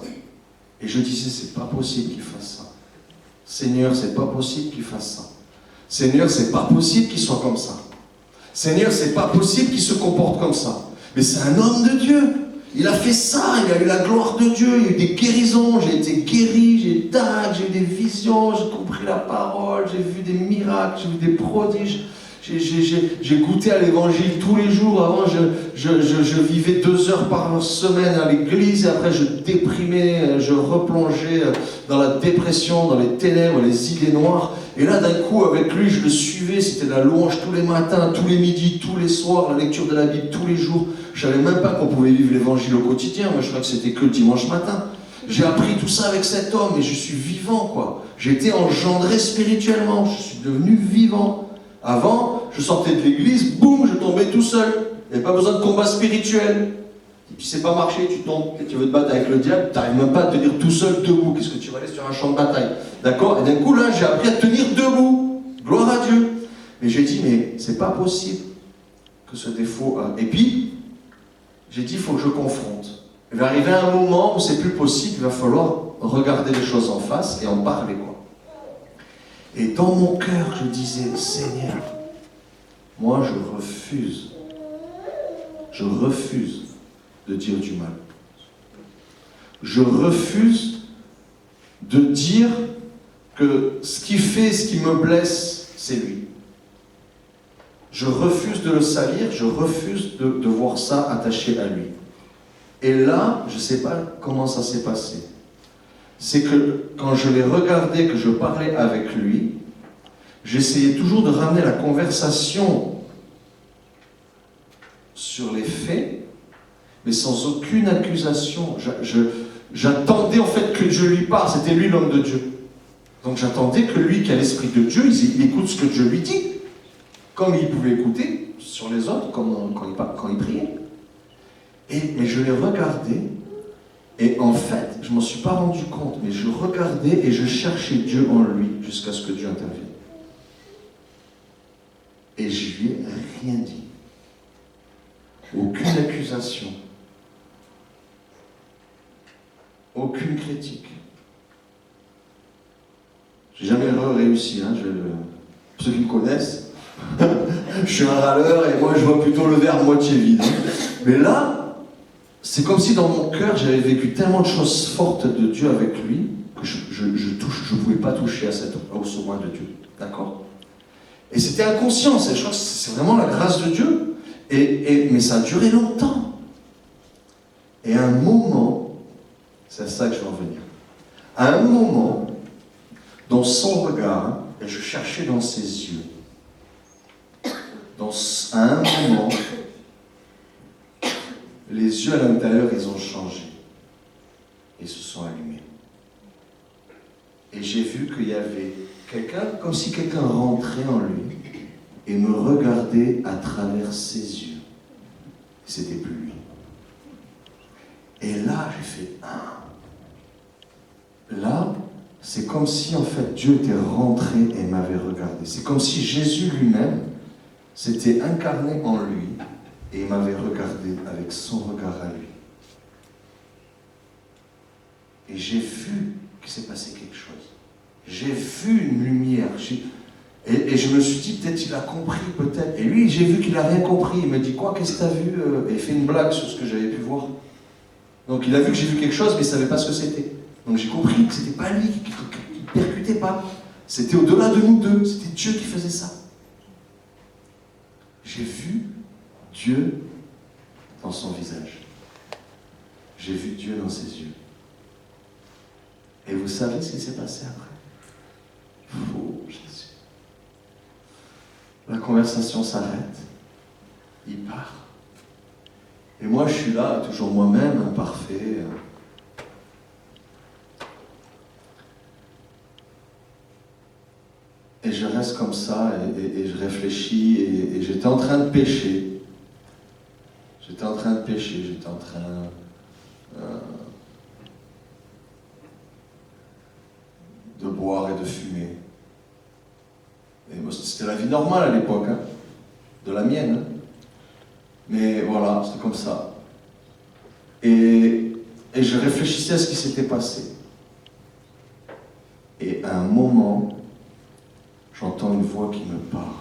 Et je disais, c'est pas possible qu'il fasse ça. Seigneur, c'est pas possible qu'il fasse ça. Seigneur, c'est pas possible qu'il soit comme ça. Seigneur, c'est pas possible qu'il se comporte comme ça. Mais c'est un homme de Dieu. Il a fait ça, il a eu la gloire de Dieu, il y a eu des guérisons, j'ai été guéri, j'ai eu des visions, j'ai compris la parole, j'ai vu des miracles, j'ai vu des prodiges. J'ai goûté à l'évangile tous les jours. Avant, je vivais 2 heures par semaine à l'église, et après je déprimais, je replongeais dans la dépression, dans les ténèbres, les idées noires. Et là, d'un coup, avec lui, je le suivais, c'était la louange tous les matins, tous les midis, tous les soirs, la lecture de la Bible tous les jours. Je ne savais même pas qu'on pouvait vivre l'évangile au quotidien. Moi, je crois que c'était que le dimanche matin. J'ai appris tout ça avec cet homme, et je suis vivant, quoi. J'ai été engendré spirituellement, je suis devenu vivant. Avant, je sortais de l'église, boum, je tombais tout seul. Il n'y avait pas besoin de combat spirituel. Et puis c'est pas marché, tu tombes, et tu veux te battre avec le diable, tu n'arrives même pas à tenir tout seul debout. Qu'est-ce que tu vas aller sur un champ de bataille? D'accord? Et d'un coup, là, j'ai appris à tenir debout. Gloire à Dieu. Mais j'ai dit, mais c'est pas possible que ce défaut... Et puis, j'ai dit, il faut que je confronte. Il va arriver un moment où c'est plus possible, il va falloir regarder les choses en face et en parler, quoi. Et dans mon cœur, je disais, Seigneur, moi je refuse de dire du mal. Je refuse de dire que ce qui fait, ce qui me blesse, c'est lui. Je refuse de le salir, je refuse de voir ça attaché à lui. Et là, je ne sais pas comment ça s'est passé. C'est que quand je l'ai regardé, que je parlais avec lui, j'essayais toujours de ramener la conversation sur les faits, mais sans aucune accusation. J'attendais en fait que Dieu lui parle, c'était lui l'homme de Dieu. Donc j'attendais que lui, qui a l'Esprit de Dieu, il écoute ce que Dieu lui dit, comme il pouvait écouter sur les autres, quand il priait. Mais je l'ai regardé, et en fait, je ne m'en suis pas rendu compte, mais je regardais et je cherchais Dieu en lui, jusqu'à ce que Dieu intervienne. Et je lui ai rien dit. Aucune accusation. Aucune critique. J'ai jamais réussi, hein, pour ceux qui me connaissent, je suis un râleur et moi je vois plutôt le verre moitié vide. Mais là, c'est comme si dans mon cœur j'avais vécu tellement de choses fortes de Dieu avec lui que je ne pouvais pas toucher au soin de Dieu. D'accord ? Et c'était inconscient, je crois que c'est vraiment la grâce de Dieu. Mais ça a duré longtemps. Et à un moment, c'est à ça que je veux en venir. À un moment, dans son regard, et je cherchais dans ses yeux, à un moment, les yeux à l'intérieur, ils ont changé. Ils se sont allumés. Et j'ai vu qu'il y avait quelqu'un, comme si quelqu'un rentrait en lui et me regardait à travers ses yeux. C'était plus lui. Et là, j'ai fait Là, c'est comme si en fait Dieu était rentré et m'avait regardé. C'est comme si Jésus lui-même s'était incarné en lui et il m'avait regardé avec son regard à lui. Et j'ai vu qu'il s'est passé quelque chose. J'ai vu une lumière. Et je me suis dit, peut-être il a compris, peut-être. Et lui, j'ai vu qu'il n'a rien compris. Il me dit, quoi, qu'est-ce que tu as vu? Et il fait une blague sur ce que j'avais pu voir. Donc il a vu que j'ai vu quelque chose, mais il ne savait pas ce que c'était. Donc j'ai compris que ce n'était pas lui qui ne percutait pas. C'était au-delà de nous deux. C'était Dieu qui faisait ça. J'ai vu Dieu dans son visage. J'ai vu Dieu dans ses yeux. Et vous savez ce qui s'est passé après? Oh, Jésus. La conversation s'arrête. Il part. Et moi, je suis là, toujours moi-même, imparfait. Et je reste comme ça, et je réfléchis, et j'étais en train de pécher. J'étais en train de boire et de fumer. Et moi, c'était la vie normale à l'époque, hein, de la mienne. Hein. Mais voilà, c'était comme ça. Et je réfléchissais à ce qui s'était passé. Et à un moment, j'entends une voix qui me parle.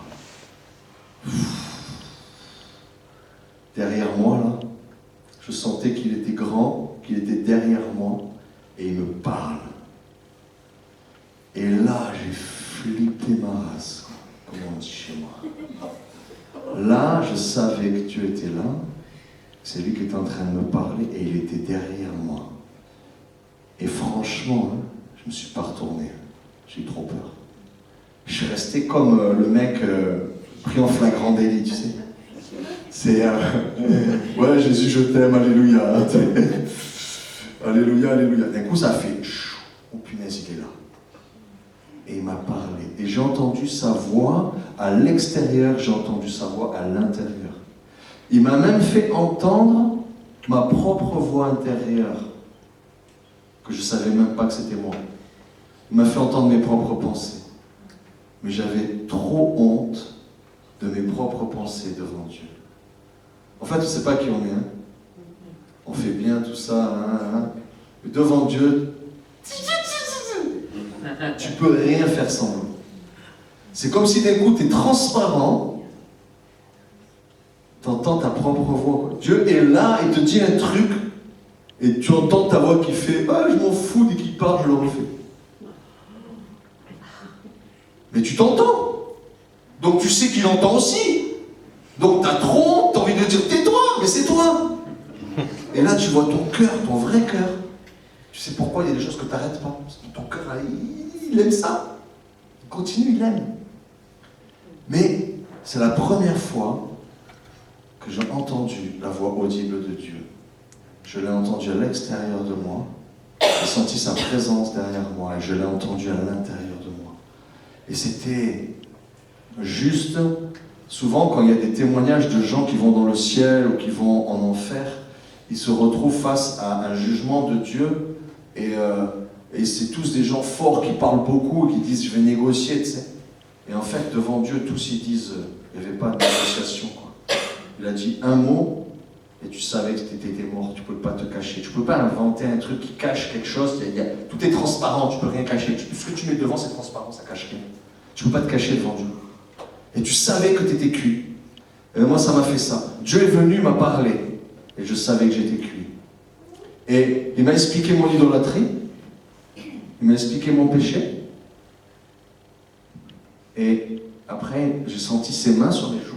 Derrière moi, là, je sentais qu'il était grand, qu'il était derrière moi, et il me parle. Et là, j'ai flippé ma race, comme on dit chez moi. Là, je savais que Dieu était là, c'est lui qui était en train de me parler, et il était derrière moi. Et franchement, hein, je ne me suis pas retourné, j'ai eu trop peur. Je suis resté comme le mec pris en flagrant délit, tu sais. C'est ouais, Jésus, je t'aime, alléluia. Alléluia, alléluia. D'un coup, ça fait oh punaise, il est là. Et il m'a parlé. Et j'ai entendu sa voix à l'extérieur, j'ai entendu sa voix à l'intérieur. Il m'a même fait entendre ma propre voix intérieure, que je ne savais même pas que c'était moi. Il m'a fait entendre mes propres pensées. Mais j'avais trop honte de mes propres pensées devant Dieu. En fait, je ne sais pas qui on est. Hein. On fait bien tout ça. Hein. Mais devant Dieu, tu peux rien faire semblant. C'est comme si d'un coup, tu es transparent, tu entends ta propre voix. Quoi. Dieu est là, il te dit un truc, et tu entends ta voix qui fait « Ah, je m'en fous, dès qu'il part, je le refais. » Mais tu t'entends. Donc tu sais qu'il entend aussi. Donc t'as trop honte, t'as envie de dire tais-toi, mais c'est toi. Et là tu vois ton cœur, ton vrai cœur. Tu sais pourquoi il y a des choses que tu n'arrêtes pas. Parce que ton cœur, il aime ça. Il continue, il aime. Mais c'est la première fois que j'ai entendu la voix audible de Dieu. Je l'ai entendu à l'extérieur de moi. J'ai senti sa présence derrière moi et je l'ai entendu à l'intérieur de moi. Et c'était juste, souvent quand il y a des témoignages de gens qui vont dans le ciel ou qui vont en enfer, ils se retrouvent face à un jugement de Dieu et c'est tous des gens forts qui parlent beaucoup et qui disent je vais négocier, tu sais. Et en fait, devant Dieu, tous ils disent il n'y avait pas de négociation, quoi. Il a dit un mot et tu savais que tu étais mort, tu ne peux pas te cacher. Tu ne peux pas inventer un truc qui cache quelque chose, tout est transparent, tu ne peux rien cacher. Tout ce que tu mets devant, c'est transparent, ça ne cache rien. Tu ne peux pas te cacher devant Dieu. Et tu savais que tu étais cuit. Et moi, ça m'a fait ça. Dieu est venu, m'a parlé. Et je savais que j'étais cuit. Et il m'a expliqué mon idolâtrie. Il m'a expliqué mon péché. Et après, j'ai senti ses mains sur mes joues.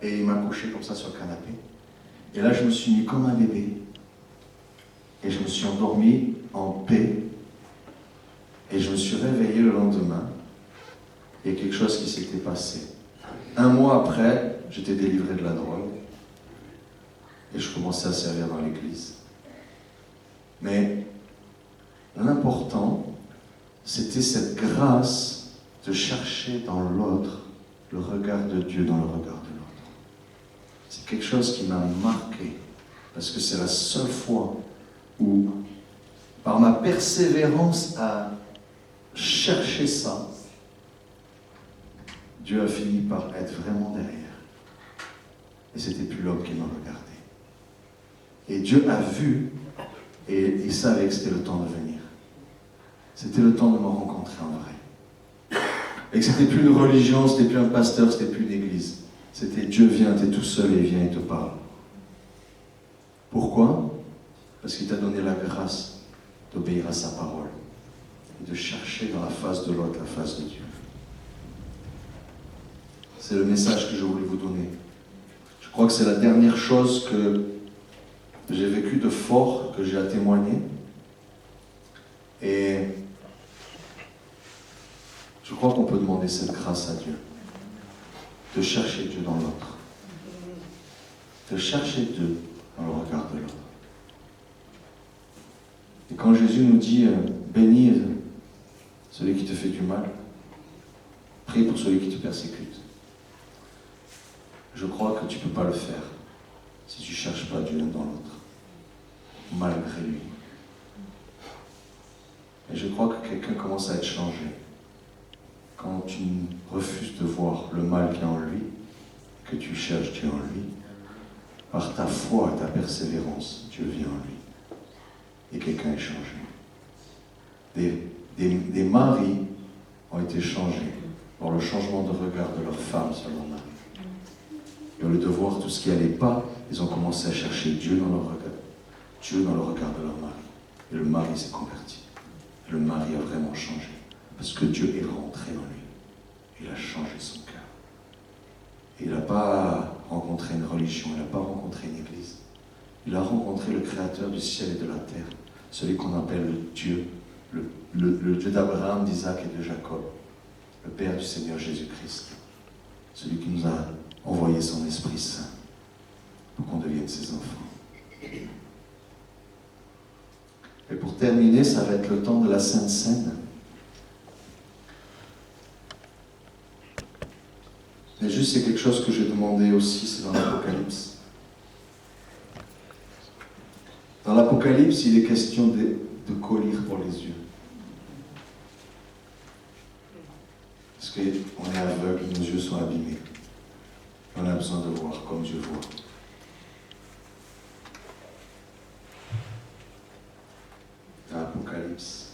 Et il m'a couché comme ça sur le canapé. Et là, je me suis mis comme un bébé. Et je me suis endormi en paix. Et je me suis réveillé le lendemain. Il y a quelque chose qui s'était passé. Un mois après, j'étais délivré de la drogue. Et je commençais à servir dans l'église. Mais l'important, c'était cette grâce de chercher dans l'autre le regard de Dieu dans le regard de l'autre. C'est quelque chose qui m'a marqué, parce que c'est la seule fois où, par ma persévérance à chercher ça, Dieu a fini par être vraiment derrière. Et c'était plus l'homme qui me regardait. Et Dieu a vu, et il savait que c'était le temps de venir. C'était le temps de me rencontrer en vrai. Et que c'était plus une religion, c'était plus un pasteur, c'était plus une église. C'était Dieu vient, t'es tout seul et vient et te parle. Pourquoi? Parce qu'il t'a donné la grâce d'obéir à sa parole et de chercher dans la face de l'autre la face de Dieu. C'est le message que je voulais vous donner. Je crois que c'est la dernière chose que j'ai vécu de fort, que j'ai à témoigner. Et je crois qu'on peut demander cette grâce à Dieu. De chercher Dieu dans l'autre. De chercher Dieu dans le regard de l'autre. Et quand Jésus nous dit bénis celui qui te fait du mal, prie pour celui qui te persécute. Je crois que tu ne peux pas le faire si tu ne cherches pas Dieu dans l'autre, malgré lui. Et je crois que quelqu'un commence à être changé quand tu refuses de voir le mal qu'il y a en lui, que tu cherches Dieu en lui. Par ta foi et ta persévérance, Dieu vient en lui. Et quelqu'un est changé. Des maris ont été changés par le changement de regard de leur femme sur leur mari. Et au lieu de voir tout ce qui n'allait pas, ils ont commencé à chercher Dieu dans leur regard. Dieu dans le regard de leur mari. Et le mari s'est converti. Et le mari a vraiment changé. Parce que Dieu est rentré en lui. Il a changé son cœur. Et il n'a pas rencontré une religion, il n'a pas rencontré une église. Il a rencontré le Créateur du ciel et de la terre. Celui qu'on appelle Dieu, le Dieu d'Abraham, d'Isaac et de Jacob. Le Père du Seigneur Jésus-Christ. Celui qui nous a envoyé son Esprit Saint pour qu'on devienne ses enfants. Et pour terminer, ça va être le temps de la Sainte Seine. Mais juste, c'est quelque chose que j'ai demandé aussi, c'est dans l'Apocalypse. Dans l'Apocalypse, il est question de collyre pour les yeux. Parce qu'on est aveugle, nos yeux sont abîmés. On a besoin de voir comme Dieu voit. Dans l'Apocalypse.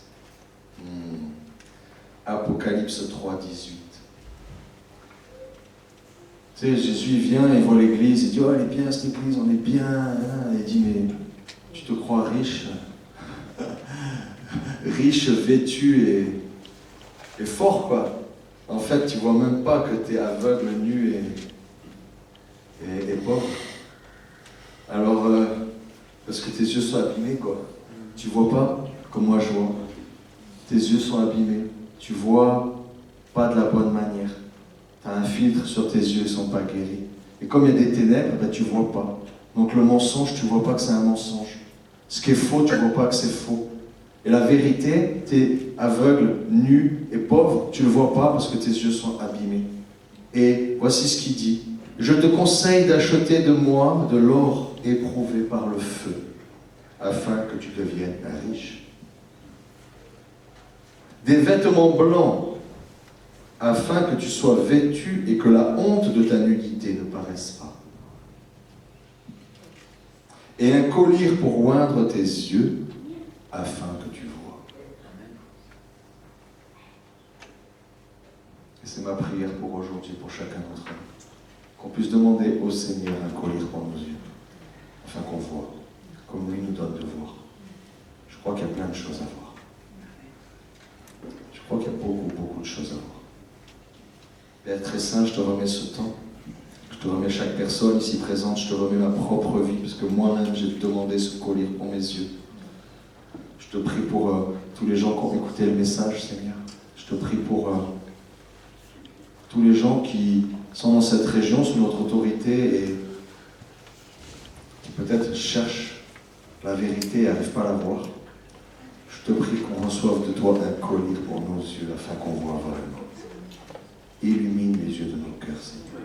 Apocalypse 3, 18. Tu sais, Jésus il vient, il voit l'église, il dit « Oh, elle est bien cette église, on est bien. Hein. » Il dit « Mais tu te crois riche, riche, vêtu est fort, quoi. En fait, tu vois même pas que tu es aveugle, nu et pauvre. Alors, parce que tes yeux sont abîmés, quoi. Tu vois pas comme moi je vois. Tes yeux sont abîmés. Tu vois pas de la bonne manière. Tu as un filtre sur tes yeux, ils sont pas guéris. Et comme il y a des ténèbres, ben, tu vois pas. Donc le mensonge, tu vois pas que c'est un mensonge. Ce qui est faux, tu vois pas que c'est faux. Et la vérité, tu es aveugle, nu et pauvre, tu ne le vois pas parce que tes yeux sont abîmés. Et voici ce qu'il dit. Je te conseille d'acheter de moi de l'or éprouvé par le feu, afin que tu deviennes riche. Des vêtements blancs, afin que tu sois vêtu et que la honte de ta nudité ne paraisse pas. Et un collier pour oindre tes yeux, afin que tu vois. Et c'est ma prière pour aujourd'hui, pour chacun d'entre nous, qu'on puisse demander au Seigneur un collier pour nos yeux, afin qu'on voit, comme lui nous donne de voir. Je crois qu'il y a plein de choses à voir. Je crois qu'il y a beaucoup de choses à voir. Père très saint, je te remets ce temps. Je te remets chaque personne ici présente. Je te remets ma propre vie, parce que moi-même, j'ai demandé ce collier pour mes yeux. Je te prie pour tous les gens qui ont écouté le message, Seigneur. Je te prie pour tous les gens qui sont dans cette région sous notre autorité et qui peut-être cherchent la vérité et n'arrivent pas à la voir. Je te prie qu'on reçoive de toi un collier pour nos yeux afin qu'on voit vraiment. Illumine les yeux de nos cœurs, Seigneur.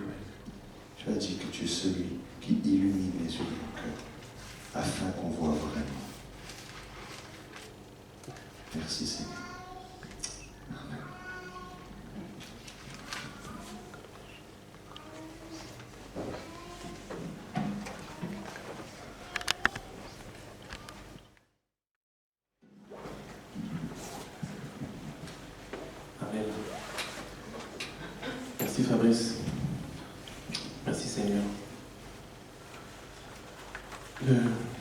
Tu as dit que tu es celui qui illumine les yeux de nos cœurs afin qu'on voit vraiment. Merci, Seigneur. Amen. Amen. Merci Fabrice. Merci Seigneur.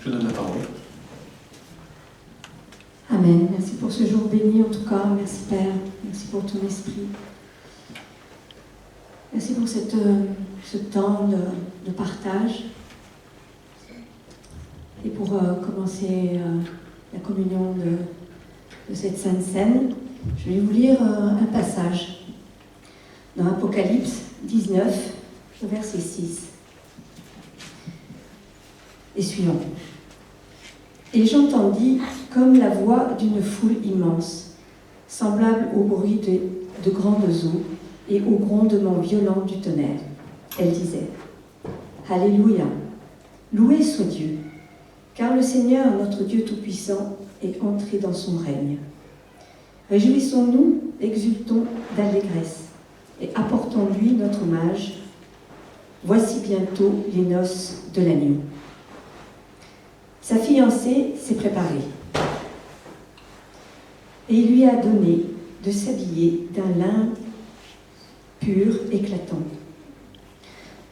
Je donne la parole. Amen. Merci pour ce jour béni en tout cas. Merci Père. Merci pour ton esprit. Merci pour ce temps de partage. Et pour commencer la communion de cette Sainte Seine, je vais vous lire un passage dans Apocalypse 19, verset 6. Et suivant. Et j'entendis comme la voix d'une foule immense, semblable au bruit de grandes eaux et au grondement violent du tonnerre. Elle disait : Alléluia, loué soit Dieu, car le Seigneur, notre Dieu Tout-Puissant, est entré dans son règne. Réjouissons-nous, exultons d'allégresse, et apportons-lui notre hommage. Voici bientôt les noces de l'agneau. Sa fiancée s'est préparée, et il lui a donné de s'habiller d'un lin pur, éclatant.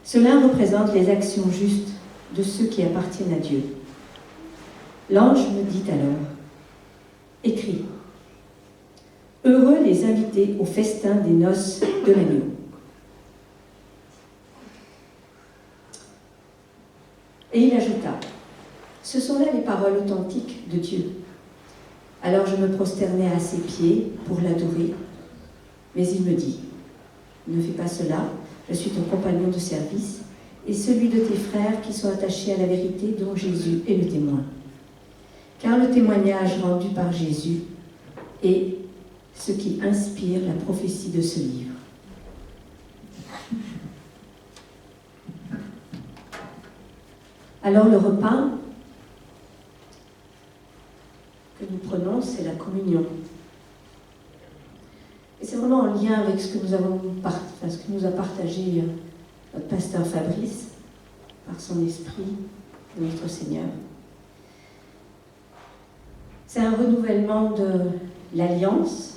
Ce lin représente les actions justes de ceux qui appartiennent à Dieu. L'ange me dit alors : écris, heureux les invités au festin des noces de l'agneau. Et il ajouta : ce sont là les paroles authentiques de Dieu. Alors je me prosternai à ses pieds pour l'adorer, mais il me dit : ne fais pas cela, je suis ton compagnon de service et celui de tes frères qui sont attachés à la vérité dont Jésus est le témoin. Car le témoignage rendu par Jésus est ce qui inspire la prophétie de ce livre. Alors le repas que nous prenons, c'est la communion. Et c'est vraiment en lien avec ce que nous a partagé notre pasteur Fabrice, par son esprit, notre Seigneur. C'est un renouvellement de l'alliance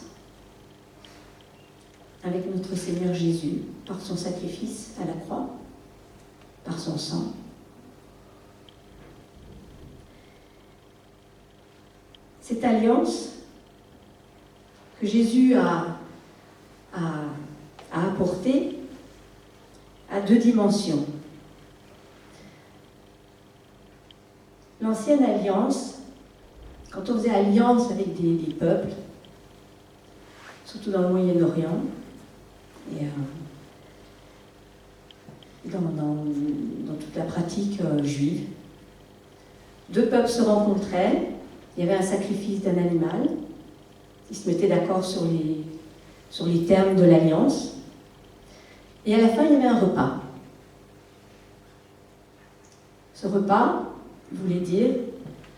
avec notre Seigneur Jésus, par son sacrifice à la croix, par son sang. Cette alliance que Jésus a à apporter à deux dimensions. L'ancienne alliance, quand on faisait alliance avec des peuples, surtout dans le Moyen-Orient, et dans toute la pratique juive, deux peuples se rencontraient, il y avait un sacrifice d'un animal, ils se mettaient d'accord sur les termes de l'alliance, et à la fin il y avait un repas. Ce repas voulait dire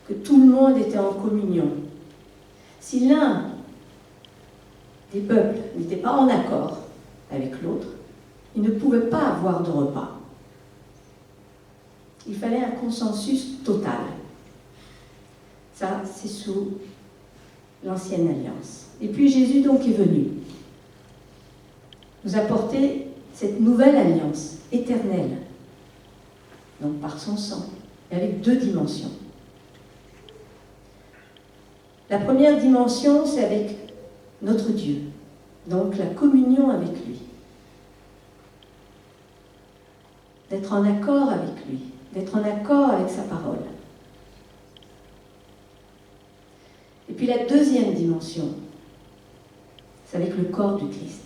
que tout le monde était en communion. Si l'un des peuples n'était pas en accord avec l'autre, il ne pouvait pas avoir de repas. Il fallait un consensus total. Ça, c'est sous l'ancienne alliance. Et puis Jésus donc est venu nous apporter cette nouvelle alliance éternelle, donc par son sang, et avec deux dimensions. La première dimension, c'est avec notre Dieu, donc la communion avec lui. D'être en accord avec lui, d'être en accord avec sa parole. Et puis la deuxième dimension, c'est avec le corps du Christ,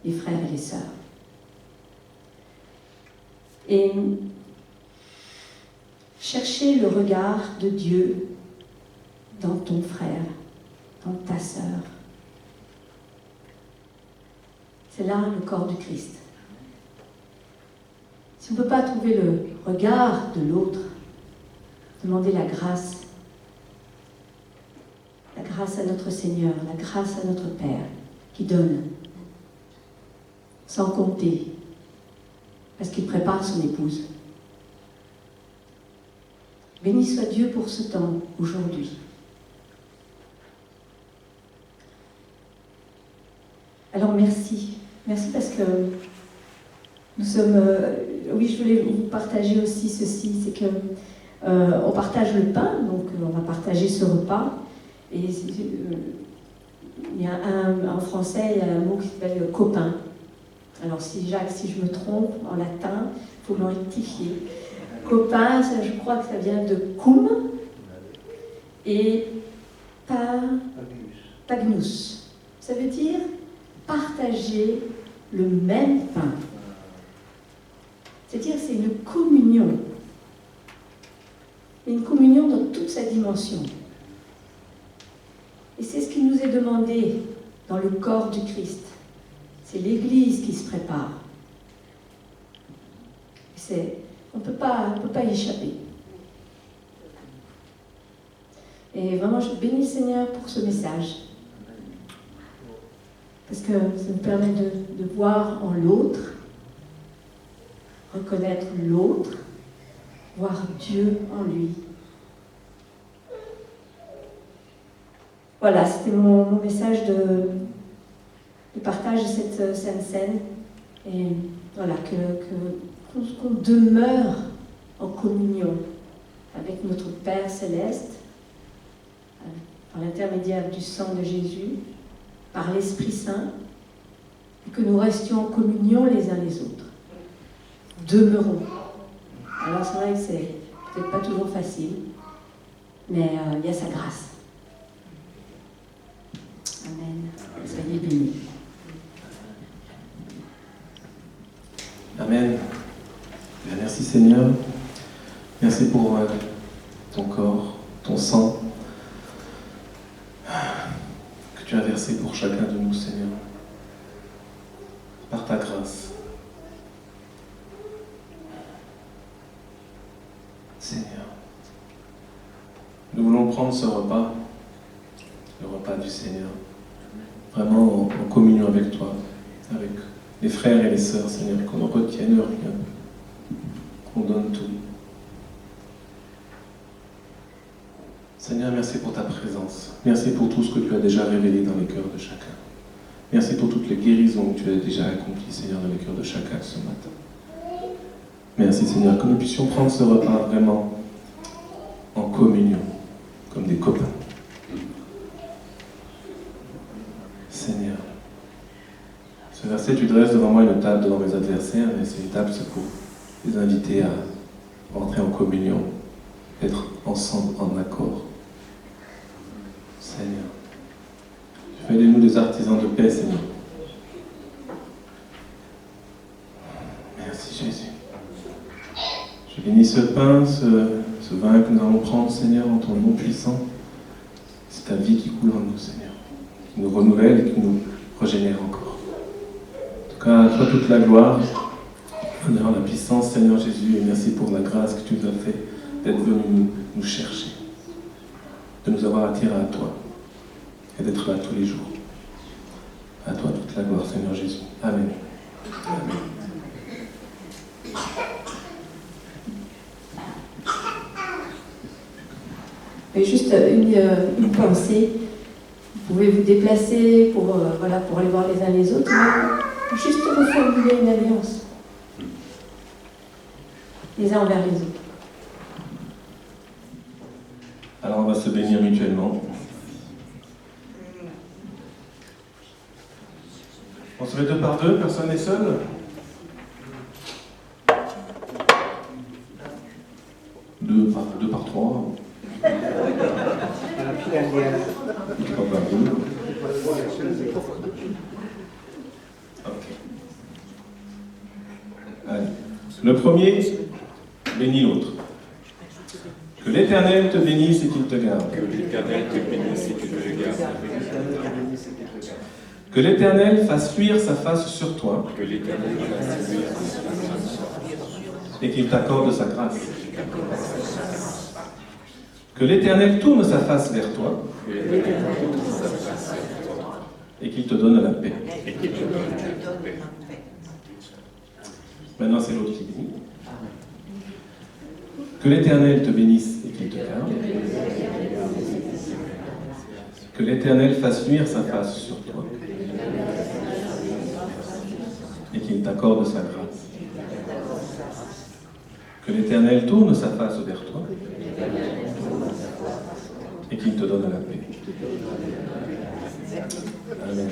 les frères et les sœurs. Et chercher le regard de Dieu dans ton frère, dans ta sœur. C'est là le corps du Christ. Si on ne peut pas trouver le regard de l'autre, demandez la grâce à notre Seigneur, la grâce à notre Père, qui donne, sans compter, parce qu'il prépare son épouse. Béni soit Dieu pour ce temps, aujourd'hui. Alors merci parce que nous sommes... oui, je voulais vous partager aussi ceci, c'est que on partage le pain, donc on va partager ce repas, et il y a en français, il y a un mot qui s'appelle copain. Alors Jacques, si je me trompe en latin, il faut me rectifier. Copain, ça, je crois que ça vient de cum et pagnus. Ça veut dire partager le même pain. C'est-à-dire c'est une communion. Une communion dans toute sa dimension. Et c'est ce qui nous est demandé dans le corps du Christ. C'est l'Église qui se prépare. On ne peut pas y échapper. Et vraiment, je bénis le Seigneur pour ce message. Parce que ça nous permet de voir en l'autre, reconnaître l'autre, voir Dieu en lui. Voilà, c'était mon message de partage de cette Sainte Seine. Et voilà, qu'on demeure en communion avec notre Père Céleste, par l'intermédiaire du sang de Jésus, par l'Esprit Saint, et que nous restions en communion les uns les autres. Demeurons. Alors c'est vrai que c'est peut-être pas toujours facile, mais il y a sa grâce. Amen. Soyez bénis. Amen. Bien, merci Seigneur. Merci pour ton corps, ton sang que tu as versé pour chacun de nous, Seigneur. Par ta grâce. Seigneur, nous voulons prendre ce repas, le repas du Seigneur, vraiment en communion avec toi, avec les frères et les sœurs, Seigneur, qu'on ne retienne rien, qu'on donne tout. Seigneur, merci pour ta présence. Merci pour tout ce que tu as déjà révélé dans les cœurs de chacun. Merci pour toutes les guérisons que tu as déjà accomplies, Seigneur, dans les cœurs de chacun ce matin. Merci, Seigneur, que nous puissions prendre ce repas vraiment en communion, comme des copains. Seigneur, Ce verset, tu dresses devant moi une table devant mes adversaires, et c'est une table, c'est pour les inviter à entrer en communion, être ensemble en accord. Seigneur, fais de nous des artisans de paix, Seigneur. Merci Jésus. Je bénis ce pain, ce vin que nous allons prendre, Seigneur, en ton nom puissant. C'est ta vie qui coule en nous, Seigneur, qui nous renouvelle et qui nous régénère encore. En tout cas, à toi toute la gloire, l'honneur, la puissance, Seigneur Jésus, et merci pour la grâce que tu nous as fait d'être venu nous chercher, de nous avoir attirés à toi et d'être là tous les jours. À toi toute la gloire, Seigneur Jésus. Amen. Amen. Et juste une pensée. Vous pouvez vous déplacer pour aller voir les uns les autres, mais juste reformuler une alliance. Les uns envers les autres. Alors on va se bénir mutuellement. On se met 2 par 2, personne n'est seul. Deux par 3. 3 par 2. Ok. Allez. Le premier bénit l'autre. Que l'Éternel te bénisse et qu'il te garde. Que l'Éternel te bénisse et qu'il te garde. Que l'Éternel fasse luire sa face sur toi. Que l'Éternel fasse luire sa face sur toi. Et qu'il t'accorde sa grâce. Que l'Éternel tourne sa face vers toi. Que l'Éternel tourne sa face vers toi. Et qu'il te donne la paix. Et qu'il te donne la paix. Maintenant, c'est l'autre qui bénit. Que l'Éternel te bénisse et qu'il te garde. Que l'Éternel fasse luire sa face sur toi. Et qu'il t'accorde sa grâce. Que l'Éternel tourne sa face vers toi. Et qu'il te donne la paix. Amen.